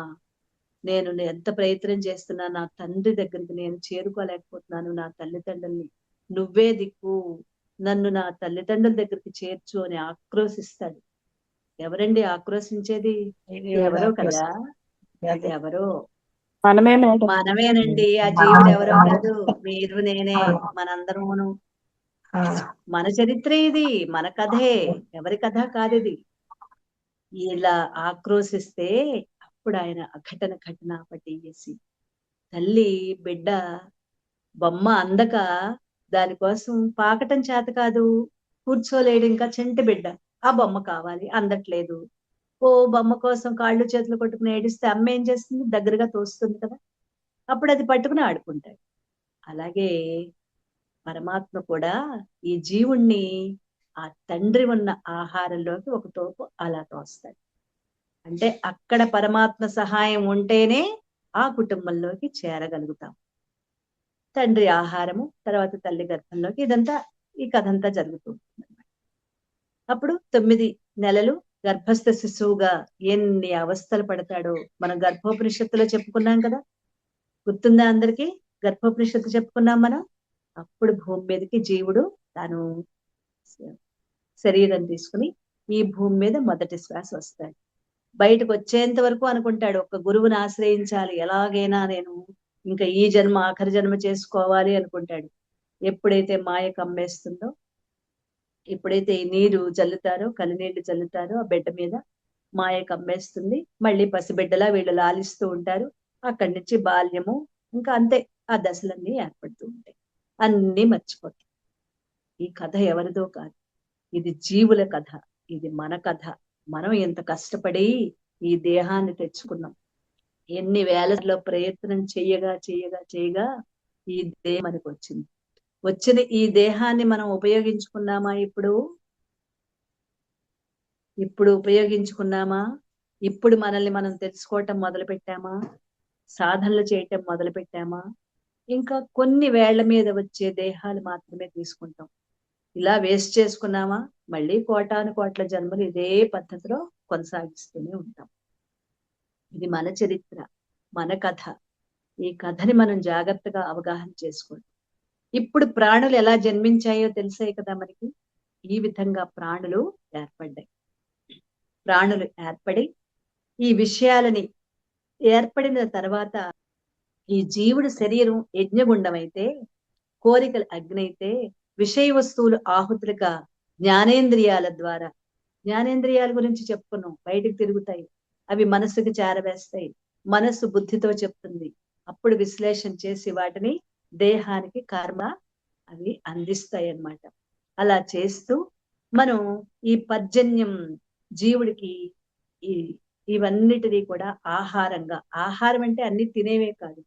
నేను ఎంత ప్రయత్నం చేస్తున్నా నా తండ్రి దగ్గరికి నేను చేరుకోలేకపోతున్నాను, నా తల్లిదండ్రుల్ని నువ్వే దిక్కు, నన్ను నా తల్లిదండ్రుల దగ్గరికి చేర్చు అని ఆక్రోశిస్తాడు. ఎవరండి ఆక్రోశించేది, ఎవరో కదా, ఎవరో మనమేనండి. ఆ జీవుడు ఎవరో కాదు, మీరు నేనే, మనందరమును. మన చరిత్ర ఇది, మన కథే, ఎవరి కథ కాదు ఇది. ఇలా ఆక్రోశిస్తే అప్పుడు ఆయన ఘటన పట్టేసి, తల్లి బిడ్డ బొమ్మ అందక దానికోసం పాకటం చేత కాదు, కూర్చోలేడు, ఇంకా చంటి బిడ్డ, ఆ బొమ్మ కావాలి, అందట్లేదు. ఓ బొమ్మ కోసం కాళ్ళు చేతులు కొట్టుకుని ఏడిస్తే అమ్మ ఏం చేస్తుంది, దగ్గరగా తోస్తుంది కదా, అప్పుడు అది పట్టుకుని ఆడుకుంటాడు. అలాగే పరమాత్మ కూడా ఈ జీవుణ్ణి ఆ తండ్రి ఉన్న ఆహారంలోకి ఒక తోపు అలా తోస్తాడు. అంటే అక్కడ పరమాత్మ సహాయం ఉంటేనే ఆ కుటుంబంలోకి చేరగలుగుతాం. తండ్రి ఆహారము, తర్వాత తల్లి గర్భంలోకి, ఇదంతా ఈ కథ అంతా జరుగుతుంది. అప్పుడు 9 నెలలు గర్భస్థ శిశువుగా ఎన్ని అవస్థలు పడతాడో మనం గర్భోపనిషత్తులో చెప్పుకున్నాం కదా, గుర్తుందా అందరికీ, గర్భోపనిషత్తు చెప్పుకున్నాం మనం. అప్పుడు భూమి మీదకి జీవుడు తాను శరీరం తీసుకుని ఈ భూమి మీద మొదటి శ్వాస వస్తాడు. బయటకు వచ్చేంత వరకు అనుకుంటాడు ఒక గురువుని ఆశ్రయించాలి, ఎలాగైనా నేను ఇంకా ఈ జన్మ ఆఖరి జన్మ చేసుకోవాలి అనుకుంటాడు. ఎప్పుడైతే మాయ కమ్మేస్తుందో, ఎప్పుడైతే ఈ నీరు చల్లుతారో, కలినీళ్లు చల్లుతారో ఆ బిడ్డ మీద, మాయ కమ్మేస్తుంది. మళ్ళీ పసిబిడ్డలా వీళ్ళు లాలిస్తూ ఉంటారు. అక్కడి నుంచి బాల్యము, ఇంకా అంతే, ఆ దశలన్నీ ఏర్పడుతూ ఉంటాయి. అన్నీ మర్చిపోతాయి. ఈ కథ ఎవరిదో కాదు, ఇది జీవుల కథ, ఇది మన కథ. మనం ఎంత కష్టపడి ఈ దేహాన్ని తెచ్చుకున్నాం, ఎన్ని వేలలో ప్రయత్నం చేయగా చేయగా చేయగా ఈ దేహం మనకు వచ్చింది. వచ్చిన ఈ దేహాన్ని మనం ఉపయోగించుకున్నామా? ఇప్పుడు ఉపయోగించుకున్నామా? ఇప్పుడు మనల్ని మనం తెలుసుకోవటం మొదలు పెట్టామా? సాధనలు చేయటం మొదలు పెట్టామా? ఇంకా కొన్ని వేళ్ల మీద వచ్చే దేహాలు మాత్రమే తీసుకుంటాం. ఇలా వేస్ట్ చేసుకున్నామా? మళ్ళీ కోటాను కోట్ల జన్మలు ఇదే పద్ధతిలో కొనసాగిస్తూనే ఉంటాం. ఇది మన చరిత్ర, మన కథ. ఈ కథని మనం జాగ్రత్తగా అవగాహన చేసుకోండి. ఇప్పుడు ప్రాణులు ఎలా జన్మించాయో తెలిసాయి కదా మనకి. ఈ విధంగా ప్రాణులు ఏర్పడ్డాయి. ప్రాణులు ఏర్పడి ఈ విషయాలని ఏర్పడిన తర్వాత ఈ జీవుడి శరీరం యజ్ఞగుండం అయితే, కోరికలు అగ్ని అయితే, విషయ వస్తువులు ఆహుతులుగా జ్ఞానేంద్రియాల ద్వారా, జ్ఞానేంద్రియాల గురించి చెప్పుకున్నాం, బయటికి తిరుగుతాయి, అవి మనసుకు చేరవేస్తాయి, మనస్సు బుద్ధితో చెప్తుంది, అప్పుడు విశ్లేషణ చేసి వాటిని దేహానికి కర్మ అవి అందిస్తాయి అన్నమాట. అలా చేస్తూ మనం ఈ పర్జన్యం జీవుడికి ఈ ఇవన్నిటినీ కూడా ఆహారంగా, ఆహారం అంటే అన్ని తినేవే కాదు,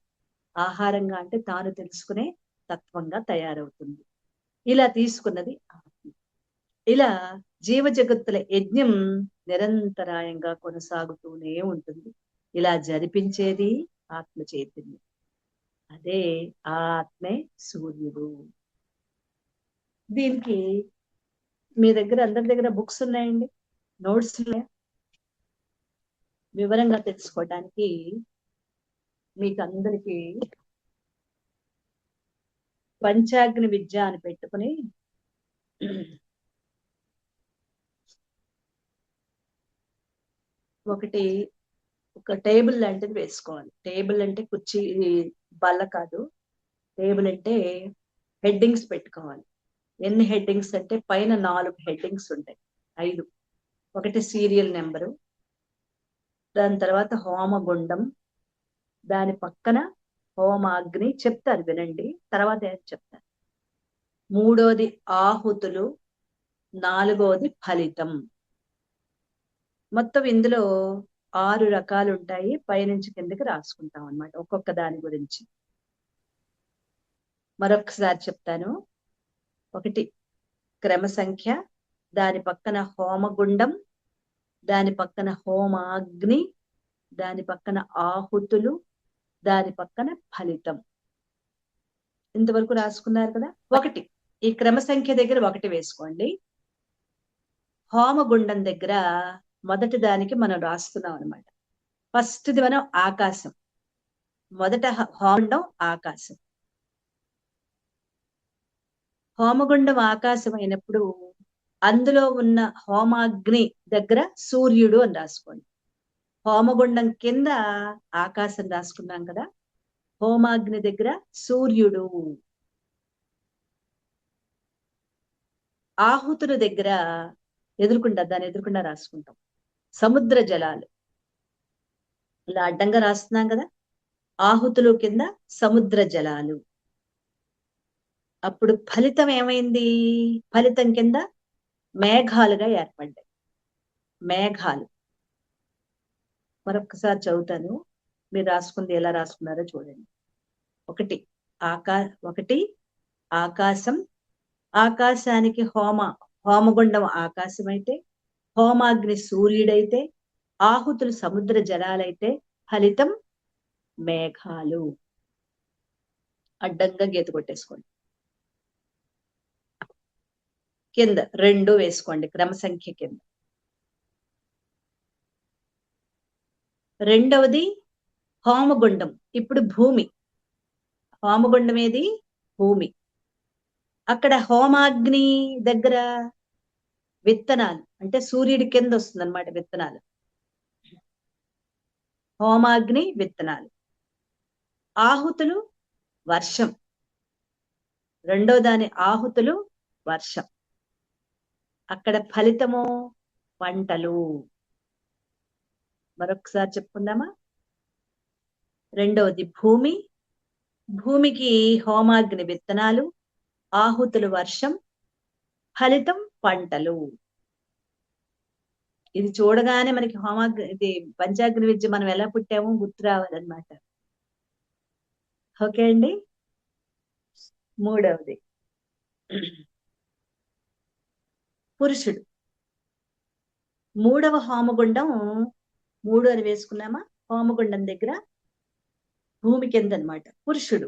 ఆహారంగా అంటే తాను తెలుసుకునే తత్వంగా తయారవుతుంది. ఇలా తీసుకున్నది ఆత్మ. ఇలా జీవ జగత్తుల యజ్ఞం నిరంతరాయంగా కొనసాగుతూనే ఉంటుంది. ఇలా జరిపించేది ఆత్మ చైతన్యం. అదే ఆ ఆత్మే సూర్యుడు. దీనికి మీ దగ్గర అందరి దగ్గర బుక్స్ ఉన్నాయండి, నోట్స్ ఉన్నాయా? వివరంగా తెలుసుకోవడానికి మీకు అందరికి పంచాగ్ని విద్య అని పెట్టుకుని ఒక టేబుల్ లాంటిది వేసుకోవాలి. టేబుల్ అంటే కుర్చీ బల్ల కాదు, టేబుల్ అంటే హెడ్డింగ్స్ పెట్టుకోవాలి. ఎన్ని హెడ్డింగ్స్ అంటే పైన 4 హెడ్డింగ్స్ ఉంటాయి, 5. ఒకటి సీరియల్ నెంబరు, దాని తర్వాత హోమగుండం, దాని పక్కన హోమాగ్ని, చెప్తారు వినండి, తర్వాత ఏం చెప్తారు. 3వది ఆహుతులు, 4వది ఫలితం. మొత్తం ఇందులో 6 రకాలు ఉంటాయి. పైనుంచి కిందకి రాసుకుంటాం అన్నమాట ఒక్కొక్క దాని గురించి. మరొకసారి చెప్తాను. 1 క్రమ సంఖ్య, దాని పక్కన హోమగుండం, దాని పక్కన హోమాగ్ని, దాని పక్కన ఆహుతులు, దాని పక్కన ఫలితం. ఇంతవరకు రాసుకున్నారు కదా. 1 ఈ క్రమ సంఖ్య దగ్గర 1 వేసుకోండి. హోమగుండం దగ్గర మొదటి దానికి మనం రాస్తున్నాం అనమాట. ఫస్ట్ది మనం ఆకాశం. మొదట హోమగుండం ఆకాశం. హోమగుండం ఆకాశం అయినప్పుడు అందులో ఉన్న హోమాగ్ని దగ్గర సూర్యుడు అని రాసుకోండి. హోమగుండం కింద ఆకాశం రాసుకున్నాం కదా, హోమాగ్ని దగ్గర సూర్యుడు. ఆహుతుల దగ్గర దాని ఎదురుకుండా రాసుకుంటాం సముద్ర జలాలు. ఇలా అడ్డంగా రాస్తున్నాం కదా, ఆహుతులు కింద సముద్ర జలాలు. అప్పుడు ఫలితం ఏమైంది? ఫలితం కింద మేఘాలుగా ఏర్పడ్డాయి. మేఘాలు మరొకసారి చదువుతాను, మీరు రాసుకుంది ఎలా రాసుకున్నారో చూడండి. 1 ఆకాశం. ఆకాశానికి హోమగుండం ఆకాశం అయితే, హోమాగ్ని సూర్యుడైతే, ఆహుతులు సముద్ర జలాలైతే, ఫలితం మేఘాలు. అడ్డంగా గీత కొట్టేసుకోండి. కింద 2 వేసుకోండి క్రమ సంఖ్య కింద. 2వది హోమగుండం. ఇప్పుడు భూమి. హోమగుండం ఏది? భూమి. అక్కడ హోమాగ్ని దగ్గర విత్తనాలు, అంటే సూర్యుడి కింద వస్తుంది అనమాట విత్తనాలు. హోమాగ్ని విత్తనాలు. ఆహుతులు వర్షం. 2వ దాని ఆహుతులు వర్షం. అక్కడ ఫలితము పంటలు. మరొకసారి చెప్పుకుందామా? రెండవది భూమి, భూమికి హోమాగ్ని విత్తనాలు, ఆహుతులు వర్షం, ఫలితం పంటలు. ఇది చూడగానే మనకి ఇది పంచాగ్ని విద్య మనం ఎలా పుట్టామో గుర్తు రావాలన్నమాట. ఓకే అండి. మూడవది పురుషుడు. మూడవ హోమగుండం 3 అని వేసుకున్నామా? హోమగుండం దగ్గర భూమి కింద అన్నమాట పురుషుడు.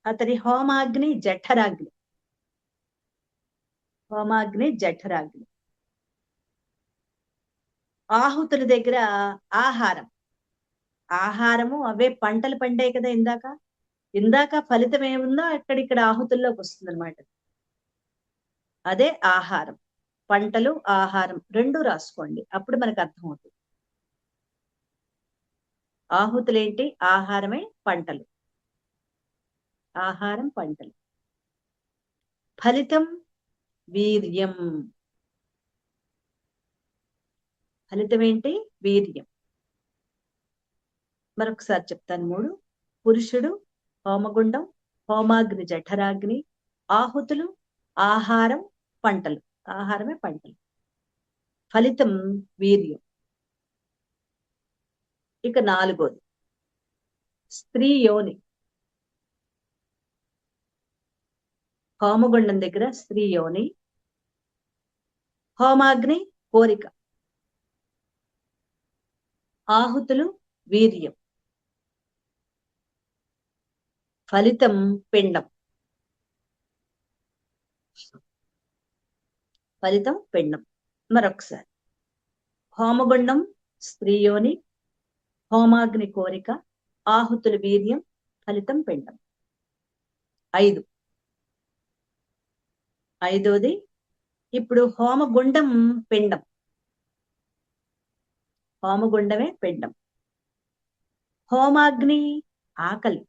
అతని హోమాగ్ని జఠరాగ్ని. హోమాగ్ని జఠరాగ్ని. ఆహుతుల దగ్గర ఆహారం. ఆహారము అవే పంటలు పండాయి కదా ఇందాక ఫలితం ఏముందో ఇక్కడ ఆహుతుల్లోకి వస్తుంది అనమాట. అదే ఆహారం. పంటలు ఆహారం 2 రాసుకోండి, అప్పుడు మనకు అర్థమవుతుంది. ఆహుతులేంటి? ఆహారమే పంటలు. ఆహారం పంటలు. ఫలితం వీర్యం. ఫలితం ఏంటి? వీర్యం. మరొకసారి చెప్తాను. 3. పురుషుడు, హోమగుండం, హోమాగ్ని జఠరాగ్ని, ఆహుతులు, ఆహారం పంటలు. ఆహారమే పంటలు. ఫలితం వీర్యం. ఇక 4వది స్త్రీ యోని. హోమగుండం దగ్గర స్త్రీ యోని, హోమాగ్ని కోరిక, ఆహుతులు వీర్యం, ఫలితం పిండం. ఫలితం పిండం. మరొకసారి హోమగుండం స్త్రీ యోని, హోమాగ్ని కోరిక, ఆహుతులు వీర్యం, ఫలితం పిండం. 5. ఐదోది ఇప్పుడు హోమగుండం పిండం. హోమగుండమే పిండం. హోమాగ్ని ఆకలి,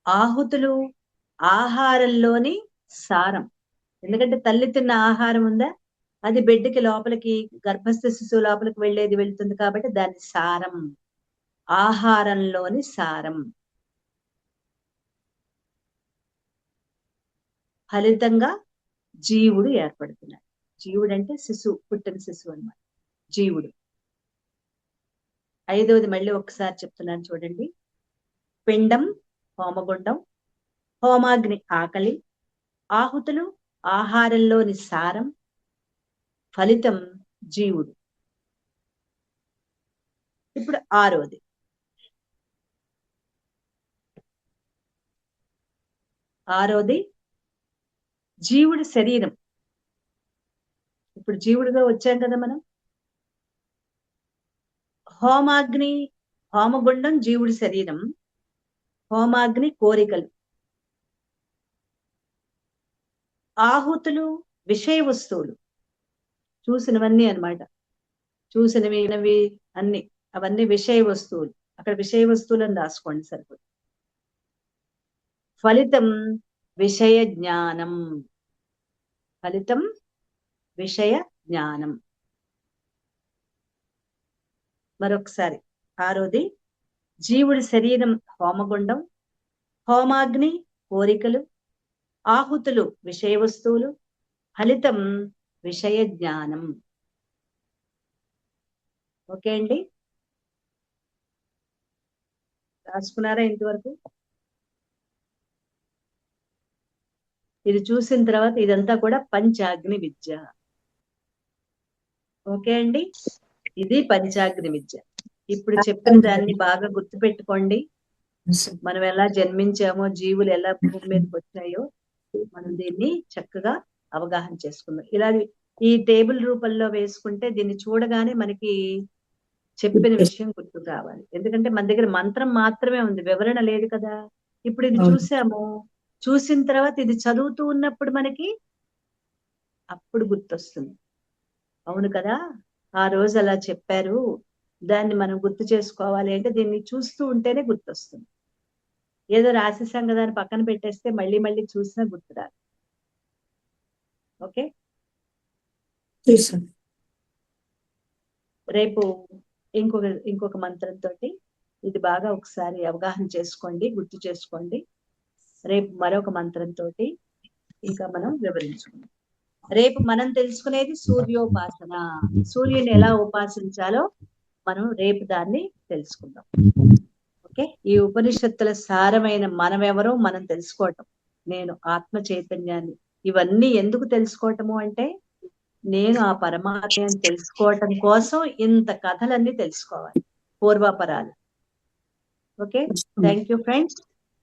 ఆహుతులు ఆహారంలోని సారం. ఎందుకంటే తల్లి తిన్న ఆహారం ఉందా, అది బిడ్డకి లోపలికి, గర్భస్థ శిశువు లోపలికి వెళ్తుంది కాబట్టి దాని సారం. ఆహారంలోని సారం. ఫలితంగా జీవుడు ఏర్పడుతున్నాడు. జీవుడు అంటే శిశువు, పుట్టిన శిశువు అన్నమాట. జీవుడు. 5వది మళ్ళీ ఒకసారి చెప్తున్నాను చూడండి. పిండం హోమగుండం, హోమాగ్ని ఆకలి, ఆహుతులు ఆహారంలోని సారం, ఫలితం జీవుడు. ఇప్పుడు 6వది జీవుడి శరీరం. ఇప్పుడు జీవుడిగా వచ్చాం కదా మనం. హోమగుండం జీవుడి శరీరం, హోమాగ్ని కోరికలు, ఆహుతులు విషయ వస్తువులు, చూసినవన్నీ అన్నమాట. చూసినవి వినవి అన్ని, అవన్నీ విషయ వస్తువులు. అక్కడ విషయ వస్తువులను రాసుకోండి సరిపోతుంది. ఫలితం విషయ జ్ఞానం. ఫలితం విషయ జ్ఞానం. మరొకసారి 6వది జీవుడి శరీరం హోమగుండం, హోమాగ్ని కోరికలు, ఆహుతులు విషయ వస్తువులు, ఫలితం విషయ జ్ఞానం. ఓకే అండి, రాసుకున్నారా ఇంతవరకు? ఇది చూసిన తర్వాత ఇదంతా కూడా పంచాగ్ని విద్య. ఓకే అండి, ఇది పంచాగ్ని విద్య. ఇప్పుడు చెప్పిన దాన్ని బాగా గుర్తుపెట్టుకోండి. మనం ఎలా జన్మించామో, జీవులు ఎలా భూమి మీదకి వచ్చాయో మనం దీన్ని చక్కగా అవగాహన చేసుకుందాం. ఇలా ఈ టేబుల్ రూపంలో వేసుకుంటే దీన్ని చూడగానే మనకి చెప్పిన విషయం గుర్తు రావాలి. ఎందుకంటే మన దగ్గర మంత్రం మాత్రమే ఉంది, వివరణ లేదు కదా. ఇప్పుడు ఇది చూసాము, చూసిన తర్వాత ఇది చదువుతూ ఉన్నప్పుడు మనకి అప్పుడు గుర్తొస్తుంది. అవును కదా, ఆ రోజు అలా చెప్పారు, దాన్ని మనం గుర్తు చేసుకోవాలి అంటే దీన్ని చూస్తూ ఉంటేనే గుర్తొస్తుంది. ఏదో రాసేసాం కదా అని పక్కన పెట్టేస్తే మళ్ళీ మళ్ళీ చూసినా గుర్తురాదు. ఓకే. రేపు ఇంకొక మంత్రంతో ఇది బాగా ఒకసారి అవగాహన చేసుకోండి, గుర్తు చేసుకోండి. రేపు మరొక మంత్రంతో ఇంకా మనం వివరించుకుందాం. రేపు మనం తెలుసుకునేది సూర్యోపాసన. సూర్యుని ఎలా ఉపాసించాలో మనం రేపు దాన్ని తెలుసుకుందాం. ఓకే, ఈ ఉపనిషత్తుల సారమైన మనమెవరో మనం తెలుసుకోవటం, నేను ఆత్మ చైతన్యాన్ని, ఇవన్నీ ఎందుకు తెలుసుకోవటము అంటే నేను ఆ పరమాత్మని తెలుసుకోవటం కోసం ఇంత కథలన్నీ తెలుసుకోవాలి, పూర్వాపరాలు. Okay, thank you friends.